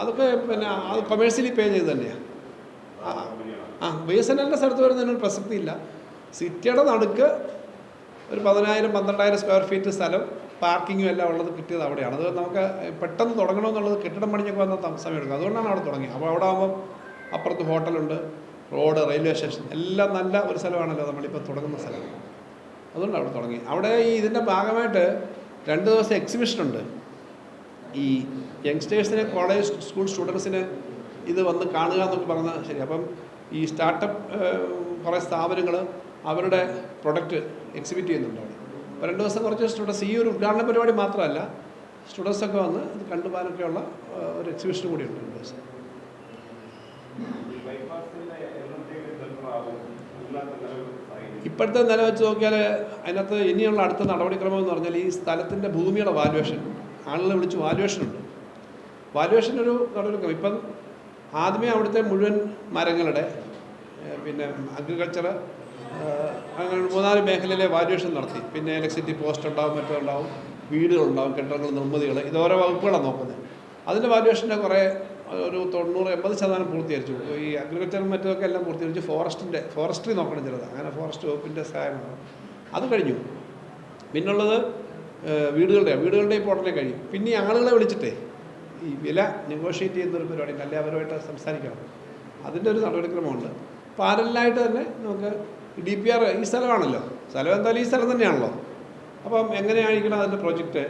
അതൊക്കെ പിന്നെ അത് കൊമേഴ്സ്യലി പേ ചെയ്ത് തന്നെയാണ്. BSNL-ൻ്റെ സ്ഥലത്ത് വരുന്നതിനൊരു പ്രസക്തിയില്ല. സിറ്റിയുടെ നടുക്ക് ഒരു 10,000-12,000 സ്ക്വയർ ഫീറ്റ് സ്ഥലം, പാർക്കിങ്ങും എല്ലാം ഉള്ളത് കിട്ടിയത് അവിടെയാണ്. അത് നമുക്ക് പെട്ടെന്ന് തുടങ്ങണമെന്നുള്ളത് കെട്ടിടം പണിഞ്ഞൊക്കെ വന്ന സമയം എടുക്കും. അതുകൊണ്ടാണ് അവിടെ തുടങ്ങിയത്. അപ്പോൾ അവിടെ ആകുമ്പം അപ്പുറത്ത് ഹോട്ടലുണ്ട്, റോഡ്, റെയിൽവേ സ്റ്റേഷൻ എല്ലാം നല്ല ഒരു സ്ഥലമാണല്ലോ നമ്മളിപ്പോൾ തുടങ്ങുന്ന സ്ഥലം. അതുകൊണ്ട് അവിടെ തുടങ്ങി. അവിടെ ഇതിൻ്റെ ഭാഗമായിട്ട് 2 ദിവസം എക്സിബിഷനുണ്ട്. ഈ യങ്സ്റ്റേഴ്സിന്, കോളേജ് സ്കൂൾ സ്റ്റുഡൻസിന് ഇത് വന്ന് കാണുക എന്നൊക്കെ പറഞ്ഞാൽ ശരി. അപ്പം ഈ സ്റ്റാർട്ടപ്പ് കുറേ സ്ഥാപനങ്ങൾ അവരുടെ പ്രൊഡക്റ്റ് എക്സിബിറ്റ് ചെയ്യുന്നുണ്ട് അവിടെ. അപ്പോൾ 2 ദിവസം കുറച്ച് സ്റ്റുഡൻസ്, ഈ ഒരു ഉദ്ഘാടന പരിപാടി മാത്രമല്ല, സ്റ്റുഡൻസൊക്കെ വന്ന് ഇത് കണ്ടുപോകാനൊക്കെയുള്ള ഒരു എക്സിബിഷൻ കൂടിയുണ്ട് 2 ദിവസം. ഇപ്പോഴത്തെ നില വെച്ച് നോക്കിയാൽ അതിനകത്ത് ഇനിയുള്ള അടുത്ത നടപടിക്രമം എന്ന് പറഞ്ഞാൽ ഈ സ്ഥലത്തിൻ്റെ ഭൂമിയുടെ വാല്യുവേഷൻ, ആളുകളെ വിളിച്ച് വാല്യുവേഷനുണ്ട്. വാല്യുവേഷനൊരു നടപടിക്രമം. ഇപ്പം ആദ്യമേ അവിടുത്തെ മുഴുവൻ മരങ്ങളുടെ പിന്നെ അഗ്രികൾച്ചർ അങ്ങനെ 3-4 മേഖലയിലെ വാല്യുവേഷൻ നടത്തി. പിന്നെ ഇലക്ട്രിസിറ്റി പോസ്റ്റ് ഉണ്ടാവും, മറ്റുണ്ടാവും, വീടുകളുണ്ടാവും, കെട്ടിടങ്ങൾ, നിർമ്മിതികൾ, ഇത് ഓരോ വകുപ്പുകളാണ് നോക്കുന്നത്. അതിൻ്റെ വാല്യുവേഷൻ്റെ കുറേ ഒരു 90-80% പൂർത്തീകരിച്ചു. ഈ അഗ്രികൾച്ചറും മറ്റൊക്കെ എല്ലാം പൂർത്തീകരിച്ചു. ഫോറസ്ട്രി നോക്കണം ചിലത്, അങ്ങനെ ഫോറസ്റ്റ് വകുപ്പിൻ്റെ സഹായമാണ്. അത് കഴിഞ്ഞു. പിന്നുള്ളത് വീടുകളുടെ ഇപ്പോൾ ഉടനെ കഴിയും. പിന്നെ ഈ ആളുകളെ വിളിച്ചിട്ടേ ഈ വില നെഗോഷിയേറ്റ് ചെയ്യുന്നൊരു പരിപാടി, അല്ലെ അവരുമായിട്ട് സംസാരിക്കണം. അതിൻ്റെ ഒരു നടപടിക്രമമുണ്ട്. പാരലായിട്ട് തന്നെ നമുക്ക് DPR ഈ സ്ഥലമാണല്ലോ, സ്ഥലം എന്തായാലും ഈ സ്ഥലം തന്നെയാണല്ലോ. അപ്പം എങ്ങനെയായിരിക്കണം അതിൻ്റെ പ്രോജക്റ്റ്,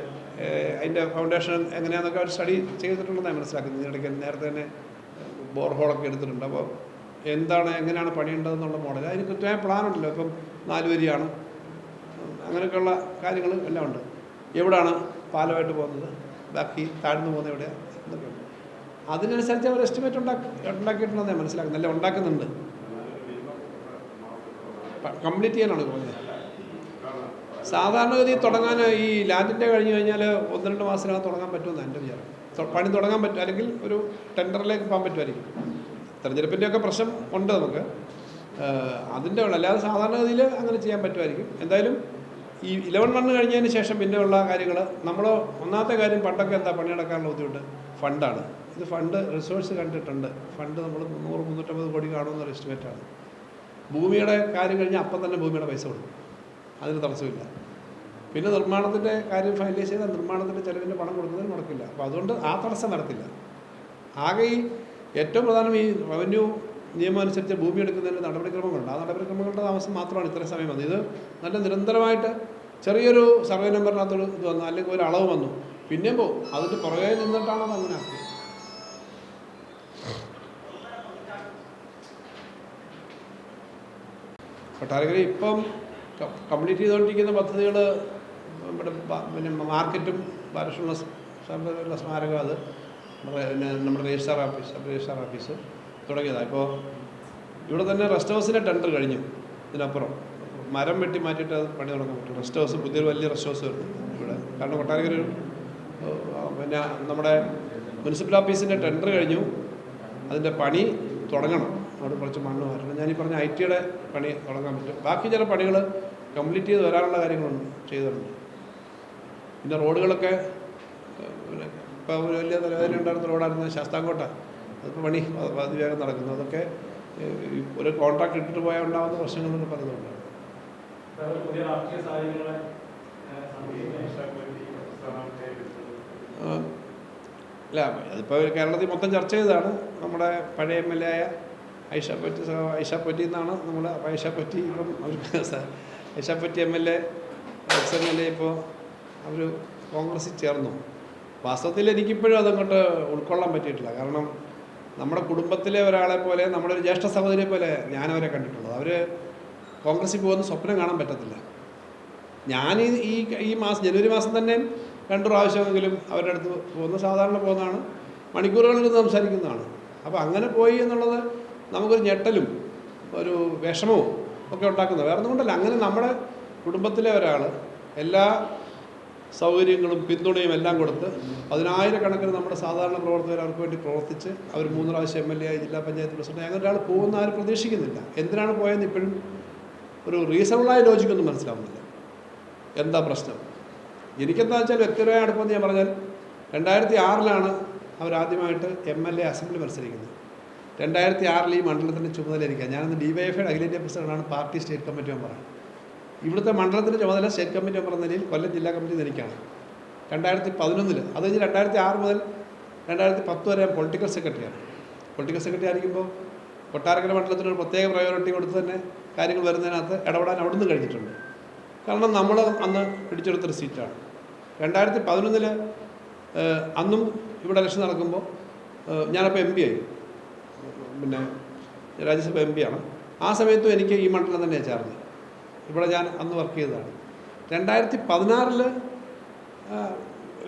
അതിൻ്റെ ഫൗണ്ടേഷൻ എങ്ങനെയാണെന്നൊക്കെ അവർ സ്റ്റഡി ചെയ്തിട്ടുണ്ടെന്നാണ് മനസ്സിലാക്കുന്നത്. ഇതിനിടയ്ക്ക് നേരത്തെ തന്നെ ബോർഹോളൊക്കെ എടുത്തിട്ടുണ്ട്. അപ്പോൾ എങ്ങനെയാണ് പണിയേണ്ടതെന്നുള്ള മോഡൽ, അതിന് കൃത്യമായ പ്ലാനുണ്ടല്ലോ. ഇപ്പം 4 വരിയാണ്, അങ്ങനെയൊക്കെയുള്ള കാര്യങ്ങൾ എല്ലാം ഉണ്ട്. എവിടെയാണ് പാലമായിട്ട് പോകുന്നത്, ബാക്കി താഴ്ന്നു പോകുന്നത് എവിടെയാണ് എന്നൊക്കെയുണ്ട്. അതിനനുസരിച്ച് അവർ എസ്റ്റിമേറ്റ് ഉണ്ടാക്കിയിട്ടുണ്ടെന്ന് ഞാൻ മനസ്സിലാക്കുന്നത്. അല്ല, ഉണ്ടാക്കുന്നുണ്ട്. കംപ്ലീറ്റ് ചെയ്യാനാണ് പോകുന്നത്. സാധാരണഗതി തുടങ്ങാൻ ഈ ലാൻഡിൻ്റെ കഴിഞ്ഞ് കഴിഞ്ഞാൽ 1-2 മാസത്തിനകം തുടങ്ങാൻ പറ്റുമെന്ന് എൻ്റെ വിചാരം. പണി തുടങ്ങാൻ പറ്റും, അല്ലെങ്കിൽ ഒരു ടെൻഡറിലേക്ക് പോകാൻ പറ്റുമായിരിക്കും. തെരഞ്ഞെടുപ്പിൻ്റെയൊക്കെ പ്രശ്നം ഉണ്ട് നമുക്ക്, അതിൻ്റെ ഉള്ള. അല്ലാതെ സാധാരണഗതിയിൽ അങ്ങനെ ചെയ്യാൻ പറ്റുമായിരിക്കും. എന്തായാലും ഈ 11 കഴിഞ്ഞതിന് ശേഷം പിന്നെയുള്ള കാര്യങ്ങൾ നമ്മൾ ഒന്നാമത്തെ കാര്യം, പണ്ടൊക്കെ എന്താ പണിയെടുക്കാനുള്ള ബുദ്ധിമുട്ട്, ഫണ്ടാണ്. ഇത് ഫണ്ട് റിസോഴ്സ് കണ്ടിട്ടുണ്ട്. ഫണ്ട് നമ്മൾ 300-350 കോടി കാണുമെന്നൊരു എസ്റ്റിമേറ്റാണ്. ഭൂമിയുടെ കാര്യം കഴിഞ്ഞാൽ അപ്പം തന്നെ ഭൂമിയുടെ പൈസ കൊടുക്കും, അതിന് തടസ്സമില്ല. പിന്നെ നിർമ്മാണത്തിൻ്റെ കാര്യം ഫൈനലൈസ് ചെയ്താൽ നിർമ്മാണത്തിൻ്റെ ചിലവിൻ്റെ പണം കൊടുക്കുന്നതിന് മുടക്കില്ല. അപ്പോൾ അതുകൊണ്ട് ആ തടസ്സം വരത്തില്ല. ആകെ ഈ ഏറ്റവും പ്രധാനം ഈ റവന്യൂ നിയമം അനുസരിച്ച് ഭൂമി എടുക്കുന്നതിന് നടപടിക്രമങ്ങളുണ്ട്. ആ നടപടിക്രമങ്ങളുടെ താമസം മാത്രമാണ് ഇത്രയും സമയം വന്നത്. ഇത് നല്ല നിരന്തരമായിട്ട് ചെറിയൊരു സർവേ നമ്പറിനകത്തൊരു ഇത് വന്നു, അല്ലെങ്കിൽ ഒരു അളവ് വന്നു, പിന്നെയും പോകും. അതിൻ്റെ പുറകെ നിന്നിട്ടാണ് അത് അങ്ങനെ ആക്കിയത്. കൊട്ടാരക്കര ഇപ്പം കംപ്ലീറ്റ് ചെയ്തുകൊണ്ടിരിക്കുന്ന പദ്ധതികൾ നമ്മുടെ പിന്നെ മാർക്കറ്റും ബാലകൃഷ്ണ സ്മാരകം, അത് നമ്മുടെ രജിസ്ട്രാർ ഓഫീസ് തുടങ്ങിയതാണ്. ഇപ്പോൾ ഇവിടെ തന്നെ റെസ്റ്റ് ഹൗസിൻ്റെ ടെൻഡർ കഴിഞ്ഞു. ഇതിനപ്പുറം മരം വെട്ടി മാറ്റിയിട്ട് അത് പണി തുടങ്ങാൻ പറ്റും. റെസ്റ്റ് ഹൗസ്, പുതിയൊരു വലിയ റെസ്റ്റ് ഹൗസ് വരുന്നു ഇവിടെ. കാരണം കൊട്ടാരക്കര പിന്നെ നമ്മുടെ മുനിസിപ്പൽ ഓഫീസിൻ്റെ ടെൻഡർ കഴിഞ്ഞു, അതിൻ്റെ പണി തുടങ്ങണം. അവിടെ കുറച്ച് മണ്ണ് മാറ്റണം. ഞാനീ പറഞ്ഞ IT-യുടെ പണി തുടങ്ങാൻ പറ്റും. ബാക്കി ചില പണികൾ കംപ്ലീറ്റ് ചെയ്ത് വരാനുള്ള കാര്യങ്ങളൊന്നും ചെയ്തിട്ടുണ്ട്. പിന്നെ റോഡുകളൊക്കെ ഇപ്പോൾ ഒരു വലിയ തലവേദന ഉണ്ടായിരുന്ന റോഡായിരുന്നു ശാസ്താംകോട്ട, അതിപ്പോൾ പണി അതിവേഗം നടക്കുന്നു. അതൊക്കെ ഒരു കോൺട്രാക്ട് ഇട്ടിട്ട് പോയാൽ ഉണ്ടാകുന്ന പ്രശ്നങ്ങളൊക്കെ പലതുണ്ട്. അല്ല, അതിപ്പോൾ കേരളത്തിൽ മൊത്തം ചർച്ച ചെയ്തതാണ്. നമ്മുടെ പഴയ MLA ആയ ഐഷാപ്പറ്റി എന്നാണ് നമ്മൾ. ഐഷാപ്പറ്റി ഇപ്പം ഐഷാപ്പറ്റി MLA എക്സ്-MLA ഇപ്പോൾ അവർ കോൺഗ്രസ്സിൽ ചേർന്നു. വാസ്തവത്തിൽ എനിക്കിപ്പോഴും അതങ്ങോട്ട് ഉൾക്കൊള്ളാൻ പറ്റിയിട്ടില്ല. കാരണം നമ്മുടെ കുടുംബത്തിലെ ഒരാളെ പോലെ, നമ്മുടെ ഒരു ജ്യേഷ്ഠ സഹോദരിയെ പോലെ ഞാനവരെ കണ്ടിട്ടുള്ളത്. അവർ കോൺഗ്രസ്സിൽ പോകുന്ന സ്വപ്നം കാണാൻ പറ്റത്തില്ല. ഞാൻ ഈ മാസം ജനുവരി മാസം തന്നെ 2 പ്രാവശ്യമെങ്കിലും അവരുടെ അടുത്ത് സാധാരണ പോകുന്നതാണ്, മണിക്കൂറുകളിൽ സംസാരിക്കുന്നതാണ്. അപ്പോൾ അങ്ങനെ പോയി എന്നുള്ളത് നമുക്കൊരു ഞെട്ടലും ഒരു വിഷമവും ഒക്കെ ഉണ്ടാക്കുന്നത്. വേറെ ഒന്നും കൊണ്ടല്ല, അങ്ങനെ നമ്മുടെ കുടുംബത്തിലെ ഒരാൾ എല്ലാ സൗകര്യങ്ങളും പിന്തുണയും എല്ലാം കൊടുത്ത് 10,000-കണക്കിന് നമ്മുടെ സാധാരണ പ്രവർത്തകർ അവർക്ക് വേണ്ടി പ്രവർത്തിച്ച് അവർ 3 പ്രാവശ്യം MLA ആയി, ജില്ലാ പഞ്ചായത്ത് പ്രസിഡന്റ്, അങ്ങനെ ഒരാൾ പോകുന്ന ആരും പ്രതീക്ഷിക്കുന്നില്ല. എന്തിനാണ് പോയതെന്ന് ഇപ്പോഴും ഒരു റീസണബിളായ ലോജിക്കൊന്നും മനസ്സിലാവുന്നില്ല. എന്താ പ്രശ്നം? എനിക്കെന്താ വെച്ചാൽ വ്യക്തിപരമായ അടുപ്പമെന്ന് ഞാൻ പറഞ്ഞാൽ 2006 അവരാദ്യമായിട്ട് MLA അസംബ്ലി മത്സരിക്കുന്നത്. 2006 ഈ മണ്ഡലത്തിൻ്റെ ചുമതലയിരിക്കുക. ഞാനന്ന് DYFI അഖിലേന്ത്യാ പ്രസിഡന്റാണ്, പാർട്ടി സ്റ്റേറ്റ് കമ്മിറ്റി മെമ്പറാണ്. ഇവിടുത്തെ മണ്ഡലത്തിൻ്റെ ചുമതല സ്റ്റേറ്റ് കമ്മിറ്റി മെമ്പർ എന്ന നിലയിൽ കൊല്ലം ജില്ലാ കമ്മിറ്റി എനിക്കാണ് 2011. അത് കഴിഞ്ഞ് 2006 മുതൽ 2010 വരെ പൊളിറ്റിക്കൽ സെക്രട്ടറിയാണ്. പൊളിറ്റിക്കൽ സെക്രട്ടറി ആയിരിക്കുമ്പോൾ കൊട്ടാരക്കര മണ്ഡലത്തിനൊരു പ്രത്യേക പ്രയോറിറ്റി കൊടുത്ത് തന്നെ കാര്യങ്ങൾ വരുന്നതിനകത്ത് ഇടപെടാൻ അവിടുന്ന് കഴിഞ്ഞിട്ടുണ്ട്. കാരണം നമ്മൾ അന്ന് പിടിച്ചെടുത്തൊരു സീറ്റാണ്. 2011 അന്നും ഇവിടെ ഇലക്ഷൻ നടക്കുമ്പോൾ ഞാനപ്പോൾ MP ആയി, പിന്നെ രാജ്യസഭ MP ആണ്. ആ സമയത്തും എനിക്ക് ഈ മണ്ഡലം തന്നെയാണ് ചേർന്നത്. ഇവിടെ ഞാൻ അന്ന് വർക്ക് ചെയ്തതാണ്. 2016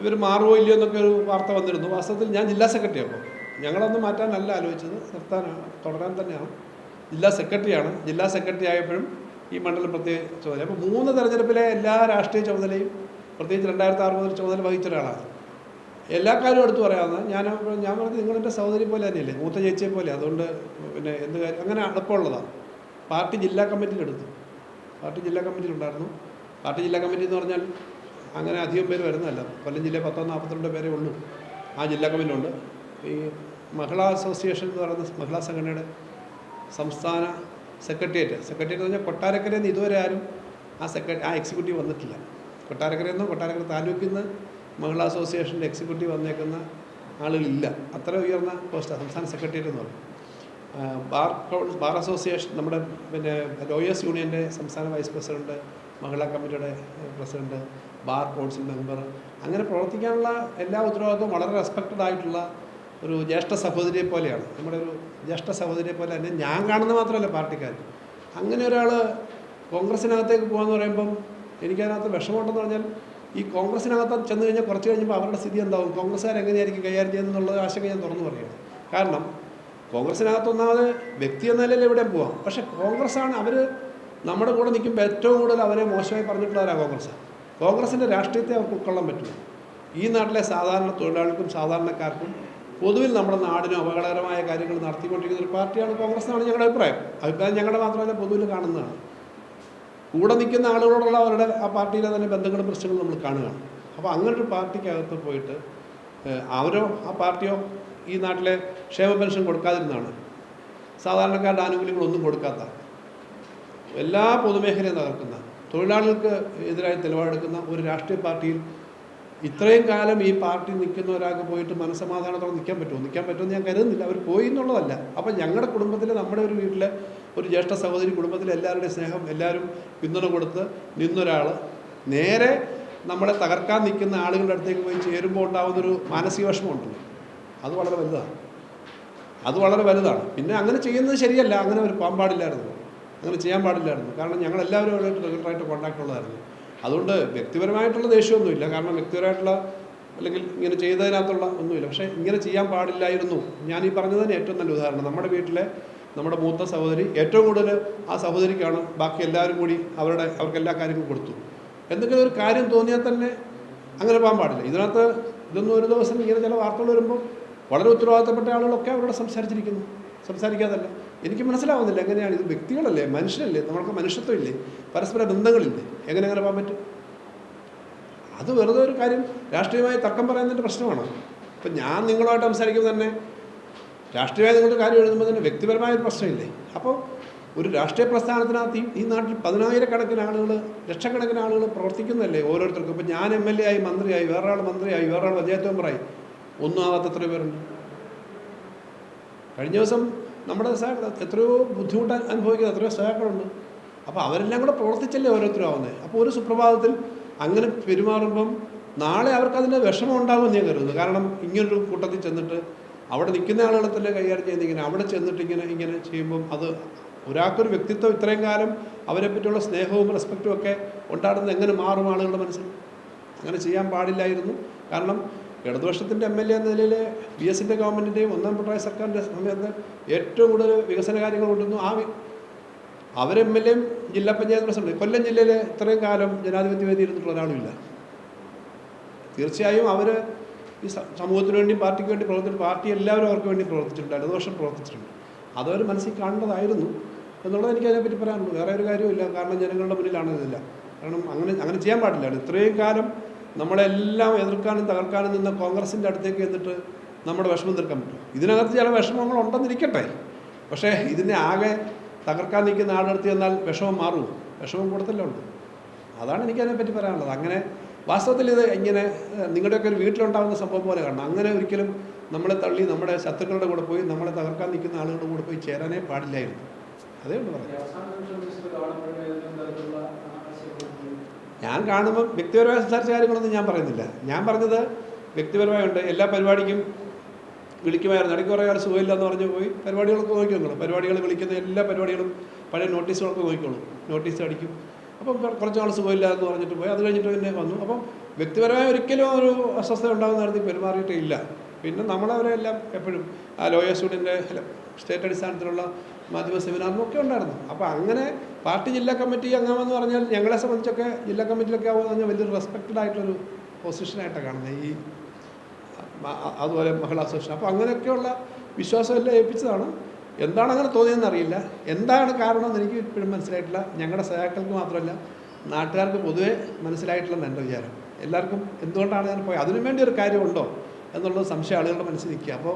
ഇവർ മാറുമോ ഇല്ലയോ എന്നൊക്കെ ഒരു വാർത്ത വന്നിരുന്നു. വാസ്തവത്തിൽ ഞാൻ ജില്ലാ സെക്രട്ടറി. അപ്പോൾ ഞങ്ങളന്ന് മാറ്റാനല്ല ആലോചിച്ചത്, തുടരാൻ തന്നെയാണ്. ജില്ലാ സെക്രട്ടറിയാണ്. ജില്ലാ സെക്രട്ടറി ആയപ്പോഴും ഈ മണ്ഡലം പ്രത്യേക ചുമതല. അപ്പോൾ 3 തെരഞ്ഞെടുപ്പിലെ എല്ലാ രാഷ്ട്രീയ ചുമതലയും പ്രത്യേകിച്ച് 2006 മുതൽ ചുമതല വഹിച്ച ഒരാളാണ്. എല്ലാ കാര്യവും എടുത്തു പറയാവുന്ന ഞാൻ പറഞ്ഞത് നിങ്ങളെൻ്റെ സഹോദരി പോലെ തന്നെയല്ലേ, മൂത്ത ചേച്ചിയെ പോലെ. അതുകൊണ്ട് പിന്നെ എന്ത് കാര്യം അങ്ങനെ അടുപ്പമുള്ളതാണ്. പാർട്ടി ജില്ലാ കമ്മിറ്റിയിലെടുത്തു. പാർട്ടി ജില്ലാ കമ്മിറ്റിയിലുണ്ടായിരുന്നു. പാർട്ടി ജില്ലാ കമ്മിറ്റി എന്ന് പറഞ്ഞാൽ അങ്ങനെ അധികം പേര് വരുന്നതല്ല. കൊല്ലം ജില്ലയിൽ 42 പേരേ ഉള്ളൂ ആ ജില്ലാ കമ്മിറ്റിയിലുണ്ട്. ഈ മഹിളാ അസോസിയേഷൻ എന്ന് പറയുന്ന മഹിളാ സംഘടനയുടെ സംസ്ഥാന സെക്രട്ടേറിയറ്റ് എന്ന് പറഞ്ഞാൽ കൊട്ടാരക്കരയിൽ നിന്ന് ഇതുവരെ ആരും ആ എക്സിക്യൂട്ടീവ് വന്നിട്ടില്ല. കൊട്ടാരക്കരയിൽ താലൂക്കിൽ നിന്ന് മഹിളാ അസോസിയേഷൻ്റെ എക്സിക്യൂട്ടീവ് വന്നേക്കുന്ന ആളുകളില്ല. അത്ര ഉയർന്ന പോസ്റ്റാണ് സംസ്ഥാന സെക്രട്ടേറിയറ്റ് എന്ന് പറയും. ബാർ അസോസിയേഷൻ നമ്മുടെ പിന്നെ ലോയേഴ്സ് യൂണിയൻ്റെ സംസ്ഥാന വൈസ് പ്രസിഡൻറ്റ്, മഹിളാ കമ്മിറ്റിയുടെ പ്രസിഡൻറ്റ്, ബാർ കൗൺസിൽ മെമ്പർ, അങ്ങനെ പ്രവർത്തിക്കാനുള്ള എല്ലാ ഉത്തരവാദിത്വവും വളരെ റെസ്പെക്റ്റഡ് ആയിട്ടുള്ള ഒരു ജ്യേഷ്ഠ സഹോദരിയെ പോലെയാണ്. നമ്മുടെ ഒരു ജ്യേഷ്ഠ സഹോദരിയെ പോലെ തന്നെ ഞാൻ കാണുന്നത് മാത്രമല്ല പാർട്ടിക്കാർ. അങ്ങനെ ഒരാൾ കോൺഗ്രസിനകത്തേക്ക് പോകാമെന്ന് പറയുമ്പം എനിക്കതിനകത്ത് വിഷമമുണ്ടെന്ന് പറഞ്ഞാൽ ഈ കോൺഗ്രസിനകത്ത് ചെന്ന് കഴിഞ്ഞാൽ കുറച്ച് കഴിഞ്ഞപ്പോൾ അവരുടെ സ്ഥിതി എന്താവും, കോൺഗ്രസ്സുകാർ എങ്ങനെയായിരിക്കും കൈകാര്യം ചെയ്യുന്നതെന്നുള്ള ആശങ്ക ഞാൻ തുറന്നു പറയുകയാണ്. കാരണം കോൺഗ്രസിനകത്തൊന്നാമത് വ്യക്തി എന്ന നിലയിൽ എവിടെയും പോവാം. പക്ഷേ കോൺഗ്രസ്സാണ് അവർ നമ്മുടെ കൂടെ നിൽക്കുമ്പോൾ ഏറ്റവും കൂടുതൽ അവരെ മോശമായി പറഞ്ഞിട്ടുള്ളവരാണ് കോൺഗ്രസിൻ്റെ രാഷ്ട്രീയത്തെ അവർക്ക് ഉൾക്കൊള്ളാൻ പറ്റും. ഈ നാട്ടിലെ സാധാരണ തൊഴിലാളികൾക്കും സാധാരണക്കാർക്കും പൊതുവിൽ നമ്മുടെ നാടിന് അപകടകരമായ കാര്യങ്ങൾ നടത്തിക്കൊണ്ടിരിക്കുന്ന ഒരു പാർട്ടിയാണ് കോൺഗ്രസ് എന്നാണ് ഞങ്ങളുടെ അഭിപ്രായം. ഞങ്ങളുടെ മാത്രമല്ല പൊതുവിൽ കാണുന്നതാണ്. കൂടെ നിൽക്കുന്ന ആളുകളോടുള്ള അവരുടെ ആ പാർട്ടിയിലെ തന്നെ ബന്ധങ്ങളും പ്രശ്നങ്ങളും നമ്മൾ കാണുകയാണ്. അപ്പോൾ അങ്ങനൊരു പാർട്ടിക്കകത്ത് പോയിട്ട് അവരോ ആ പാർട്ടിയോ ഈ നാട്ടിലെ ക്ഷേമ പെൻഷൻ കൊടുക്കാതിരുന്നതാണ്, സാധാരണക്കാരുടെ ആനുകൂല്യങ്ങളൊന്നും കൊടുക്കാത്ത, എല്ലാ പൊതുമേഖലയും തകർക്കുന്ന, തൊഴിലാളികൾക്ക് എതിരായി നിലപാടെടുക്കുന്ന ഒരു രാഷ്ട്രീയ പാർട്ടിയിൽ ഇത്രയും കാലം ഈ പാർട്ടി നിൽക്കുന്ന ഒരാൾക്ക് പോയിട്ട് മനസ്സമാധാനത്തോടെ നിൽക്കാൻ പറ്റുമെന്ന് ഞാൻ കരുതുന്നില്ല. അവർ പോയി എന്നുള്ളതല്ല. അപ്പം ഞങ്ങളുടെ കുടുംബത്തിൽ, നമ്മുടെ ഒരു വീട്ടിലെ ഒരു ജ്യേഷ്ഠ സഹോദരി കുടുംബത്തിലെ എല്ലാവരുടെയും സ്നേഹം, എല്ലാവരും പിന്തുണ കൊടുത്ത് നിന്നൊരാൾ നേരെ നമ്മളെ തകർക്കാൻ നിൽക്കുന്ന ആളുകളുടെ അടുത്തേക്ക് പോയി ചേരുമ്പോൾ ഉണ്ടാകുന്നൊരു മാനസിക വിഷമമുണ്ടല്ലോ, അത് വളരെ വലുതാണ്. പിന്നെ അങ്ങനെ ചെയ്യുന്നത് ശരിയല്ല. അങ്ങനെ ഒരു പാമ്പാടില്ലായിരുന്നു, അങ്ങനെ ചെയ്യാൻ പാടില്ലായിരുന്നു. കാരണം ഞങ്ങളെല്ലാവരുമായിട്ട് റെഗുലറായിട്ട് കോൺടാക്റ്റ് ഉള്ളതായിരുന്നു. അതുകൊണ്ട് വ്യക്തിപരമായിട്ടുള്ള ദേഷ്യമൊന്നുമില്ല. കാരണം വ്യക്തിപരമായിട്ടുള്ള അല്ലെങ്കിൽ ഇങ്ങനെ ചെയ്തതിനകത്തുള്ള ഒന്നുമില്ല. പക്ഷേ ഇങ്ങനെ ചെയ്യാൻ പാടില്ലായിരുന്നു. ഞാൻ ഈ പറഞ്ഞതിന് ഏറ്റവും നല്ല ഉദാഹരണം നമ്മുടെ വീട്ടിലെ നമ്മുടെ മൂത്ത സഹോദരി, ഏറ്റവും കൂടുതൽ ആ സഹോദരിക്കാണ് ബാക്കി എല്ലാവരും കൂടി അവർക്ക് എല്ലാ കാര്യങ്ങളും കൊടുത്തു. എന്തെങ്കിലും ഒരു കാര്യം തോന്നിയാൽ തന്നെ അങ്ങനെ പോകാൻ പാടില്ല. ഇതൊന്നും ഒരു ദിവസം ഇങ്ങനെ ചില വാർത്തകൾ വരുമ്പോൾ വളരെ ഉത്തരവാദിത്തപ്പെട്ട ആളുകളൊക്കെ അവരോട് സംസാരിക്കാതല്ല. എനിക്ക് മനസ്സിലാവുന്നില്ല എങ്ങനെയാണ്. ഇത് വ്യക്തികളല്ലേ, മനുഷ്യരല്ലേ, നമ്മൾക്ക് മനുഷ്യത്വം ഇല്ലേ, പരസ്പര ബന്ധങ്ങളില്ലേ, എങ്ങനെ പോകാൻ പറ്റും? അത് വെറുതെ ഒരു കാര്യം രാഷ്ട്രീയമായി തർക്കം പറയുന്നതിൻ്റെ പ്രശ്നമാണ്. ഇപ്പം ഞാൻ നിങ്ങളുമായിട്ട് സംസാരിക്കുമ്പോൾ തന്നെ രാഷ്ട്രീയമായി നിങ്ങളുടെ കാര്യം എഴുതുമ്പോൾ തന്നെ വ്യക്തിപരമായൊരു പ്രശ്നമില്ലേ? അപ്പോൾ ഒരു രാഷ്ട്രീയ പ്രസ്ഥാനത്തിനകത്ത് ഈ നാട്ടിൽ 10,000-കണക്കിന് ആളുകൾ, ലക്ഷക്കണക്കിന് ആളുകൾ പ്രവർത്തിക്കുന്നതല്ലേ ഓരോരുത്തർക്കും. ഇപ്പം ഞാൻ MLA ആയി, മന്ത്രിയായി, വേറൊരാൾ മന്ത്രിയായി, വേറൊരാൾ പഞ്ചായത്ത് മെമ്പറായി, ഒന്നും ആവാത്ത എത്രയോ പേരുണ്ട്. കഴിഞ്ഞ ദിവസം നമ്മുടെ എത്രയോ ബുദ്ധിമുട്ട് അനുഭവിക്കുന്ന എത്രയോ സഹാക്കളുണ്ട്. അപ്പോൾ അവരെല്ലാം കൂടെ പ്രവർത്തിച്ചല്ലേ ഓരോരുത്തരും ആവുന്നത്. അപ്പോൾ ഒരു സുപ്രഭാതത്തിൽ അങ്ങനെ പെരുമാറുമ്പം നാളെ അവർക്കതിൻ്റെ വിഷമം ഉണ്ടാകുമെന്ന് ഞാൻ കരുതുന്നു. കാരണം ഇങ്ങനൊരു കൂട്ടത്തിൽ ചെന്നിട്ട് അവിടെ നിൽക്കുന്ന ആളുകളെ തന്നെ കൈകാര്യം ചെയ്യുന്ന ഇങ്ങനെ അവിടെ ചെന്നിട്ട് ഇങ്ങനെ ചെയ്യുമ്പം അത് ഒരാൾക്കൊരു വ്യക്തിത്വം ഇത്രയും കാലം അവരെ പറ്റിയുള്ള സ്നേഹവും റെസ്പെക്റ്റും ഒക്കെ ഉണ്ടാകുന്നത് എങ്ങനെ മാറും ആളുകളുടെ മനസ്സിൽ? അങ്ങനെ ചെയ്യാൻ പാടില്ലായിരുന്നു. കാരണം ഇടതുപക്ഷത്തിൻ്റെ MLA എന്ന നിലയിൽ VS-ൻ്റെ ഗവൺമെൻറ്റിൻ്റെയും ഒന്നാം പിണറായി സർക്കാരിൻ്റെ സമയത്ത് ഏറ്റവും കൂടുതൽ വികസന കാര്യങ്ങൾ കൊണ്ടുവന്നു. അവർ MLA-യും ജില്ലാ പഞ്ചായത്ത് പ്രസിഡന്റ്. കൊല്ലം ജില്ലയിൽ ഇത്രയും കാലം ജനാധിപത്യ വേദി ഇരുന്നിട്ടുള്ള ഒരാളുമില്ല. തീർച്ചയായും അവർ ഈ സമൂഹത്തിന് വേണ്ടി, പാർട്ടിക്ക് വേണ്ടി പാർട്ടി എല്ലാവരും അവർക്ക് വേണ്ടി പ്രവർത്തിച്ചിട്ടുണ്ട്, ഇടതുപക്ഷം പ്രവർത്തിച്ചിട്ടുണ്ട്. അതവർ മനസ്സിൽ കാണേണ്ടതായിരുന്നു എന്നുള്ളത് എനിക്ക് അതിനെപ്പറ്റി പറയാനുള്ളൂ. വേറെ ഒരു കാര്യമില്ല. കാരണം ജനങ്ങളുടെ മുന്നിലാണ് ഇതില്ല. കാരണം അങ്ങനെ ചെയ്യാൻ പാടില്ല. ഇത്രയും കാലം നമ്മളെല്ലാം എതിർക്കാനും തകർക്കാനും നിന്ന കോൺഗ്രസിൻ്റെ അടുത്തേക്ക് എന്നിട്ട് നമ്മുടെ വിഷമം തീർക്കാൻ പറ്റും. ഇതിനകത്ത് ചില വിഷമങ്ങൾ ഉണ്ടെന്നിരിക്കട്ടെ, പക്ഷേ ഇതിനെ ആകെ തകർക്കാൻ നിൽക്കുന്ന ആളെടുത്ത് ചെന്നാൽ വിഷമം മാറുമോ? വിഷമം കൂടുതലേ ഉള്ളൂ. അതാണ് എനിക്കതിനെപ്പറ്റി പറയാനുള്ളത്. അങ്ങനെ വാസ്തവത്തിൽ ഇത് ഇങ്ങനെ നിങ്ങളുടെയൊക്കെ ഒരു വീട്ടിലുണ്ടാകുന്ന സംഭവം പോലെ കാണണം. അങ്ങനെ ഒരിക്കലും നമ്മളെ തള്ളി നമ്മുടെ ശത്രുക്കളുടെ കൂടെ പോയി നമ്മളെ തകർക്കാൻ നിൽക്കുന്ന ആളുകളുടെ കൂടെ പോയി ചേരാനേ പാടില്ലായിരുന്നു. അതേ ഉള്ളൂ പറയാം. ഞാൻ കാണുമ്പോൾ വ്യക്തിപരമായി സംസാരിച്ച കാര്യങ്ങളൊന്നും ഞാൻ പറയുന്നില്ല. ഞാൻ പറഞ്ഞത് വ്യക്തിപരമായുണ്ട്. എല്ലാ പരിപാടിക്കും വിളിക്കുമായിരുന്നു. ഇടയ്ക്ക് കുറേ കാലം സുഖമില്ല എന്ന് പറഞ്ഞ് പോയി പരിപാടികളൊക്കെ നോക്കിക്കോളൂ. പരിപാടികൾ വിളിക്കുന്ന എല്ലാ പരിപാടികളും പഴയ നോട്ടീസുകളൊക്കെ നോക്കിക്കോളൂ. നോട്ടീസ് അടിക്കും. അപ്പം കുറച്ച് നാൾ സുഖമില്ല എന്ന് പറഞ്ഞിട്ട് പോയി. അത് കഴിഞ്ഞിട്ട് പിന്നെ വന്നു. അപ്പം വ്യക്തിപരമായ ഒരിക്കലും ഒരു അസ്വസ്ഥത ഉണ്ടാകുന്ന തരത്തിൽ പെരുമാറിയിട്ടേ ഇല്ല. പിന്നെ നമ്മളവരെല്ലാം എപ്പോഴും ആ ലോയർ സ്റ്റുഡൻറ്റ് സ്റ്റേറ്റ് അടിസ്ഥാനത്തിലുള്ള മാധ്യമ സെമിനാറിനും ഒക്കെ ഉണ്ടായിരുന്നു. അപ്പോൾ അങ്ങനെ പാർട്ടി ജില്ലാ കമ്മിറ്റി അംഗമെന്ന് പറഞ്ഞാൽ ഞങ്ങളെ സംബന്ധിച്ചൊക്കെ ജില്ലാ കമ്മിറ്റിയിലൊക്കെ ആവുമെന്ന് പറഞ്ഞാൽ വലിയൊരു റെസ്പെക്റ്റഡ് ആയിട്ടൊരു പൊസിഷനായിട്ടാണ് കാണുന്നത് ഈ അതുപോലെ മഹിളാ അസോസിയേഷൻ. അപ്പോൾ അങ്ങനെയൊക്കെയുള്ള വിശ്വാസമെല്ലാം ഏൽപ്പിച്ചതാണ്. എന്താണ് അങ്ങനെ തോന്നിയതെന്ന് അറിയില്ല. എന്താണ് കാരണമെന്ന് എനിക്ക് ഇപ്പോഴും മനസ്സിലായിട്ടില്ല. ഞങ്ങളുടെ സഹാക്കൾക്ക് മാത്രമല്ല, നാട്ടുകാർക്ക് പൊതുവെ മനസ്സിലായിട്ടില്ലെന്ന് എൻ്റെ വിചാരം. എല്ലാവർക്കും എന്തുകൊണ്ടാണ് ഞാൻ പോയത്, അതിനു വേണ്ടി ഒരു കാര്യമുണ്ടോ എന്നുള്ളത് സംശയം ആളുകളുടെ മനസ്സിൽ നിൽക്കുക. അപ്പോൾ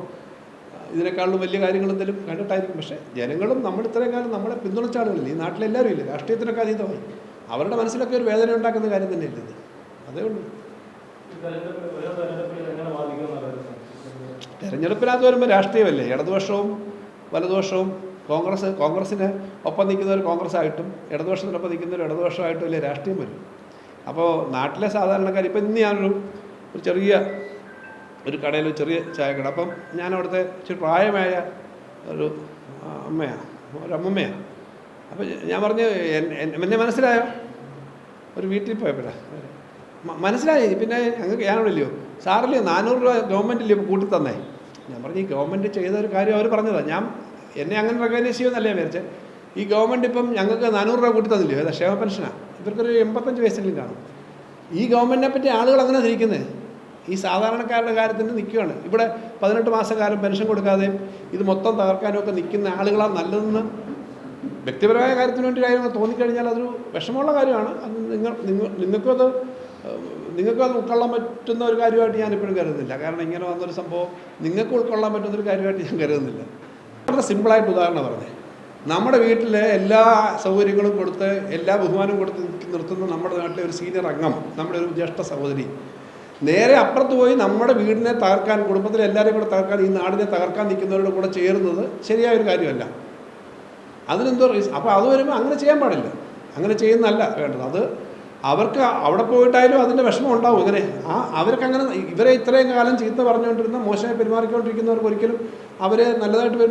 ഇതിനേക്കാളും വലിയ കാര്യങ്ങൾ എന്തെങ്കിലും കണ്ടിട്ടായിരിക്കും. പക്ഷേ ജനങ്ങളും നമ്മൾ ഇത്രയും കാലം നമ്മളെ പിന്തുണച്ച ആളുകളില്ല, ഈ നാട്ടിലെല്ലാവരും ഇല്ല, രാഷ്ട്രീയത്തിനൊക്കെ അതീതമായി അവരുടെ മനസ്സിലൊക്കെ ഒരു വേദന ഉണ്ടാക്കുന്ന കാര്യം തന്നെയല്ല ഇത്. അതേ ഉള്ളൂ. തെരഞ്ഞെടുപ്പിനകത്ത് വരുമ്പോൾ രാഷ്ട്രീയമല്ലേ, ഇടതുപക്ഷവും വലതുപക്ഷവും കോൺഗ്രസ്സിന് ഒപ്പം നിൽക്കുന്നവർ കോൺഗ്രസ്സായിട്ടും ഇടതുപക്ഷത്തിനൊപ്പം നിൽക്കുന്നവർ ഇടതുപക്ഷമായിട്ടും അല്ലേ രാഷ്ട്രീയം വരും. അപ്പോൾ നാട്ടിലെ സാധാരണക്കാർ, ഇപ്പം ഇന്ന് ഞാനൊരു ചെറിയ ഒരു കടയിൽ ചെറിയ ചായക്കട, അപ്പം ഞാൻ അവിടുത്തെ ഇച്ചിരി പ്രായമായ ഒരു ഒരമ്മയാണ്. അപ്പം ഞാൻ പറഞ്ഞു, എന്നെ മനസ്സിലായോ? ഒരു വീട്ടിൽ പോയപ്പോഴാണ് മനസ്സിലായി. പിന്നെ ഞങ്ങൾക്ക് ഞാനോടില്ലയോ സാറില്ലേ 400 രൂപ ഗവൺമെൻറ്റില്ലേ ഇപ്പോൾ കൂട്ടി തന്നേ. ഞാൻ പറഞ്ഞു ഈ ഗവൺമെൻറ് ചെയ്ത ഒരു കാര്യം അവർ പറഞ്ഞതാണ്. എന്നെ അങ്ങനെ റെക്കഗ്നൈസ് ചെയ്യുമെന്നല്ലേ വിചാരിച്ചേ. ഈ ഗവൺമെൻറ് ഇപ്പം ഞങ്ങൾക്ക് 400 രൂപ കൂട്ടി തന്നില്ലയോ, ഏതാ ക്ഷേമ പെൻഷനാണ്. ഇവർക്കൊരു 85 വയസ്സെങ്കിലും കാണും. ഈ ഗവൺമെൻറ്റിനെ പറ്റി ആളുകൾ അങ്ങനെ ധരിക്കുന്നത് ഈ സാധാരണക്കാരുടെ കാര്യത്തിന് നിൽക്കുകയാണ്. ഇവിടെ 18 മാസക്കാലം പെൻഷൻ കൊടുക്കാതെയും ഇത് മൊത്തം തകർക്കാനും ഒക്കെ നിൽക്കുന്ന ആളുകളാണ് നല്ലതെന്ന് വ്യക്തിപരമായ കാര്യത്തിന് വേണ്ടി കാര്യങ്ങൾ തോന്നിക്കഴിഞ്ഞാൽ അതൊരു വിഷമമുള്ള കാര്യമാണ്. അത് നിങ്ങൾക്കത് ഉൾക്കൊള്ളാൻ പറ്റുന്ന ഒരു കാര്യമായിട്ട് ഞാൻ ഇപ്പോഴും കരുതുന്നില്ല. കാരണം ഇങ്ങനെ വന്നൊരു സംഭവം നിങ്ങൾക്ക് ഉൾക്കൊള്ളാൻ പറ്റുന്നൊരു കാര്യമായിട്ട് ഞാൻ കരുതുന്നില്ല. വളരെ സിമ്പിളായിട്ട് ഉദാഹരണം പറഞ്ഞേ, നമ്മുടെ വീട്ടിലെ എല്ലാ സൗകര്യങ്ങളും കൊടുത്ത് എല്ലാ ബഹുമാനവും കൊടുത്ത് നിർത്തുന്ന നമ്മുടെ നാട്ടിലെ ഒരു സീനിയർ അംഗം, നമ്മുടെ ഒരു ജ്യേഷ്ഠ സഹോദരി നേരെ അപ്പുറത്ത് പോയി നമ്മുടെ വീടിനെ തകർക്കാൻ, കുടുംബത്തിലെ എല്ലാവരെയും കൂടെ തകർക്കാൻ, ഈ നാടിനെ തകർക്കാൻ നിൽക്കുന്നവരുടെ കൂടെ ചേരുന്നത് ശരിയായൊരു കാര്യമല്ല. അതിനെന്തോ അപ്പോൾ അത് വരുമ്പോൾ അങ്ങനെ ചെയ്യാൻ പാടില്ല. അങ്ങനെ ചെയ്യുന്നതല്ല വേണ്ടത്. അത് അവർക്ക് അവിടെ പോയിട്ടായാലും അതിൻ്റെ വിഷമം ഉണ്ടാവും. ഇങ്ങനെ അവർക്ക് അങ്ങനെ ഇവരെ ഇത്രയും കാലം ചീത്ത പറഞ്ഞുകൊണ്ടിരുന്ന, മോശമായി പെരുമാറിക്കൊണ്ടിരിക്കുന്നവർക്ക് ഒരിക്കലും അവരെ നല്ലതായിട്ട്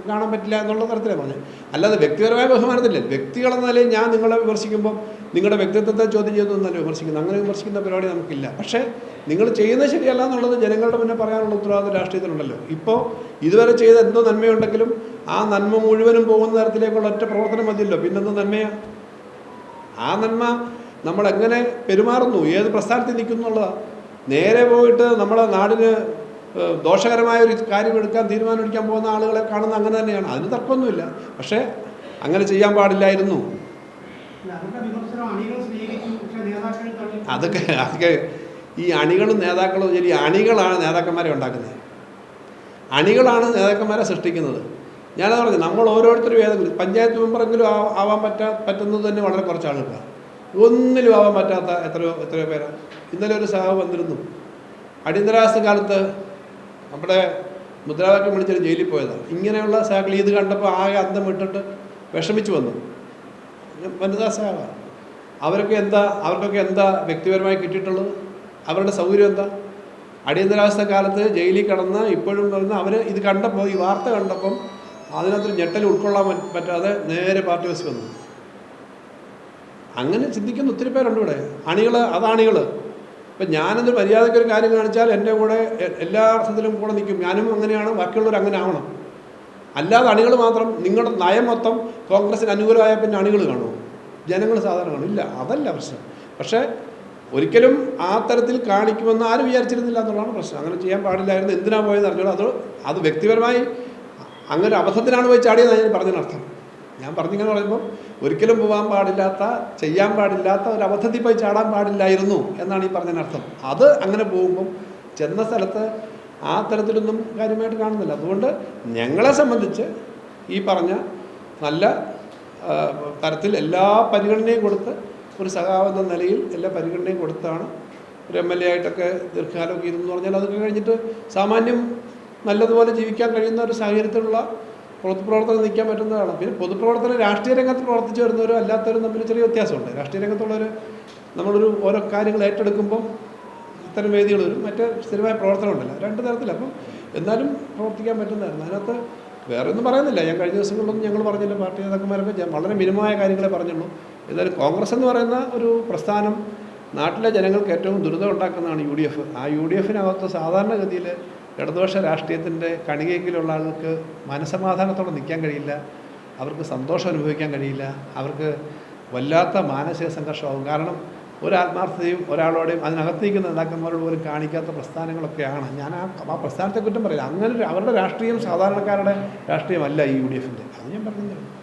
കാണാൻ പറ്റില്ല എന്നുള്ള തരത്തിലാണ് പറഞ്ഞത്. അല്ലാതെ വ്യക്തിപരമായ ബഹുമാനത്തില്ല. വ്യക്തികളെന്ന നിലയിൽ ഞാൻ നിങ്ങളെ വിമർശിക്കുമ്പം നിങ്ങളുടെ വ്യക്തിത്വത്തെ ചോദ്യം ചെയ്തൊന്നല്ല വിമർശിക്കുന്നത്. അങ്ങനെ വിമർശിക്കുന്ന പരിപാടി നമുക്കില്ല. പക്ഷേ നിങ്ങൾ ചെയ്യുന്നത് ശരിയല്ല എന്നുള്ളത് ജനങ്ങളുടെ മുന്നേ പറയാനുള്ള ഉത്തരവാദിത്വം രാഷ്ട്രീയത്തിലുണ്ടല്ലോ. ഇപ്പോൾ ഇതുവരെ ചെയ്ത എന്തോ നന്മയുണ്ടെങ്കിലും ആ നന്മ മുഴുവനും പോകുന്ന തരത്തിലേക്കുള്ള ഒറ്റ പ്രവർത്തനം മതിയല്ലോ. പിന്നെന്തോ നന്മയാണ്? ആ നന്മ നമ്മളെങ്ങനെ പെരുമാറുന്നു, ഏത് പ്രസ്ഥാനത്തിൽ നിൽക്കുന്നു എന്നുള്ളതാണ്. നേരെ പോയിട്ട് നമ്മളെ നാടിന് ദോഷകരമായ ഒരു കാര്യം എടുക്കാൻ തീരുമാനമെടുക്കാൻ പോകുന്ന ആളുകളെ കാണുന്ന അങ്ങനെ തന്നെയാണ്. അതിന് തർക്കമൊന്നുമില്ല. പക്ഷേ അങ്ങനെ ചെയ്യാൻ പാടില്ലായിരുന്നു. അതൊക്കെ ഈ അണികളും നേതാക്കളും ശരി, അണികളാണ് നേതാക്കന്മാരെ ഉണ്ടാക്കുന്നത്. അണികളാണ് നേതാക്കന്മാരെ സൃഷ്ടിക്കുന്നത്. ഞാനത് പറഞ്ഞു, നമ്മൾ ഓരോരുത്തരും ഏതെങ്കിലും പഞ്ചായത്ത് മെമ്പറെങ്കിലും ആവാൻ പറ്റുന്നത് തന്നെ വളരെ കുറച്ച് ആളുകളാണ്. ഒന്നിലും ആവാൻ പറ്റാത്ത എത്രയോ പേരാണ്. ഇന്നലെ ഒരു സഹാവ് വന്നിരുന്നു. അടിയന്തരാവസ്ഥ കാലത്ത് നമ്മുടെ മുദ്രാവാക്യം വിളിച്ചിട്ട് ജയിലിൽ പോയതാണ്. ഇങ്ങനെയുള്ള സഹാക്കൾ ഇത് കണ്ടപ്പോൾ ആകെ അന്തം വിട്ടിട്ട് വിഷമിച്ചു വന്നു. വനിതാ സഹാബ് അവർക്കൊക്കെ എന്താ വ്യക്തിപരമായി കിട്ടിയിട്ടുള്ളത്? അവരുടെ സൗകര്യം എന്താ? അടിയന്തരാവസ്ഥ കാലത്ത് ജയിലിൽ കിടന്ന് ഇപ്പോഴും വരുന്ന അവർ ഇത് കണ്ടപ്പോൾ, ഈ വാർത്ത കണ്ടപ്പം അതിനകത്തൊരു ഞെട്ടൽ ഉൾക്കൊള്ളാൻ പറ്റാതെ നേരെ പാർട്ടി ബസ് വന്നു. അങ്ങനെ ചിന്തിക്കുന്ന ഒത്തിരി പേരുണ്ട് ഇവിടെ. അതാണികൾ. ഇപ്പം ഞാനെന്തൊരു മര്യാദയ്ക്കൊരു കാര്യം കാണിച്ചാൽ എൻ്റെ കൂടെ എല്ലാ അർത്ഥത്തിലും കൂടെ നിൽക്കും. ഞാനും അങ്ങനെയാണ്, ബാക്കിയുള്ളവർ അങ്ങനെ ആവണം. അല്ലാതെ അണികൾ മാത്രം നിങ്ങളുടെ നയം മൊത്തം കോൺഗ്രസിന് അനുകൂലമായ പിന്നെ അണികൾ കാണുമോ? ജനങ്ങൾ സാധാരണ കാണും? ഇല്ല, അതല്ല പ്രശ്നം. പക്ഷേ ഒരിക്കലും ആ തരത്തിൽ കാണിക്കുമെന്ന് ആരും വിചാരിച്ചിരുന്നില്ല എന്നുള്ളതാണ് പ്രശ്നം. അങ്ങനെ ചെയ്യാൻ പാടില്ലായിരുന്നു. എന്തിനാണ് പോയെന്ന് അറിഞ്ഞോളൂ. അത് വ്യക്തിപരമായി അങ്ങനെ അബദ്ധത്തിനാണ് പോയി ചാടിയെന്നാണ് ഞാൻ പറഞ്ഞതിനർത്ഥം. ഞാൻ പറഞ്ഞിങ്ങനെ പറയുമ്പോൾ ഒരിക്കലും പോകാൻ പാടില്ലാത്ത, ചെയ്യാൻ പാടില്ലാത്ത ഒരു അബദ്ധത്തിൽ പോയി ചാടാൻ പാടില്ലായിരുന്നു എന്നാണ് ഈ പറഞ്ഞതിനർത്ഥം. അത് അങ്ങനെ പോകുമ്പം ചെന്ന സ്ഥലത്ത് ആ തരത്തിലൊന്നും കാര്യമായിട്ട് കാണുന്നില്ല. അതുകൊണ്ട് ഞങ്ങളെ സംബന്ധിച്ച് ഈ പറഞ്ഞ നല്ല തരത്തിൽ എല്ലാ പരിഗണനയും കൊടുത്ത്, ഒരു സഖാവെന്ന നിലയിൽ എല്ലാ പരിഗണനയും കൊടുത്താണ് ഒരു MLA ആയിട്ടൊക്കെ ദീർഘകാലമൊക്കെ ഇരുന്ന് പറഞ്ഞാൽ അതൊക്കെ കഴിഞ്ഞിട്ട് സാമാന്യം നല്ലതുപോലെ ജീവിക്കാൻ കഴിയുന്ന ഒരു സാഹചര്യത്തിലുള്ള പൊതുപ്രവർത്തനം നിൽക്കാൻ പറ്റുന്നതാണ്. പിന്നെ പൊതുപ്രവർത്തനം രാഷ്ട്രീയ രംഗത്ത് പ്രവർത്തിച്ചു വരുന്നവരും അല്ലാത്തവരും തമ്മിൽ ചെറിയ വ്യത്യാസമുണ്ട്. രാഷ്ട്രീയ രംഗത്തുള്ളവർ ഓരോ കാര്യങ്ങൾ ഏറ്റെടുക്കുമ്പോൾ ഇത്തരം വേദികൾ വരും. മറ്റേ സ്ഥിരമായ പ്രവർത്തനമുണ്ടല്ലോ, രണ്ട് തരത്തില്ല. അപ്പം എന്നാലും പ്രവർത്തിക്കാൻ പറ്റുന്നതായിരുന്നു. അതിനകത്ത് വേറെ ഒന്നും പറയുന്നില്ല. ഞാൻ കഴിഞ്ഞ ദിവസങ്ങളിലൊന്നും ഞങ്ങൾ പറഞ്ഞില്ല. പാർട്ടി നേതാക്കന്മാരൊക്കെ വളരെ മിനിമമായ കാര്യങ്ങളെ പറഞ്ഞുള്ളൂ. എന്നാലും കോൺഗ്രസ് എന്ന് പറയുന്ന ഒരു പ്രസ്ഥാനം നാട്ടിലെ ജനങ്ങൾക്ക് ഏറ്റവും ദുരിതം ഉണ്ടാക്കുന്നതാണ് യു ഡി എഫ്. ആ യു ഡി എഫിനകത്ത് സാധാരണഗതിയിൽ ഇടതുപക്ഷ രാഷ്ട്രീയത്തിൻ്റെ കണികയെങ്കിലുള്ള ആളുകൾക്ക് മനസമാധാനത്തോടെ നിൽക്കാൻ കഴിയില്ല, അവർക്ക് സന്തോഷം അനുഭവിക്കാൻ കഴിയില്ല, അവർക്ക് വല്ലാത്ത മാനസിക സംഘർഷമാകും. കാരണം ഒരാത്മാർത്ഥതയും ഒരാളോടെയും അതിനകത്തേക്ക് നേതാക്കന്മാരോട് പോലും കാണിക്കാത്ത പ്രസ്ഥാനങ്ങളൊക്കെയാണ്. ഞാൻ ആ പ്രസ്ഥാനത്തെ കുറ്റം പറയില്ല. അങ്ങനെ അവരുടെ രാഷ്ട്രീയം സാധാരണക്കാരുടെ രാഷ്ട്രീയമല്ല ഈ യു ഡി എഫിൻ്റെ. അത് ഞാൻ പറഞ്ഞില്ല.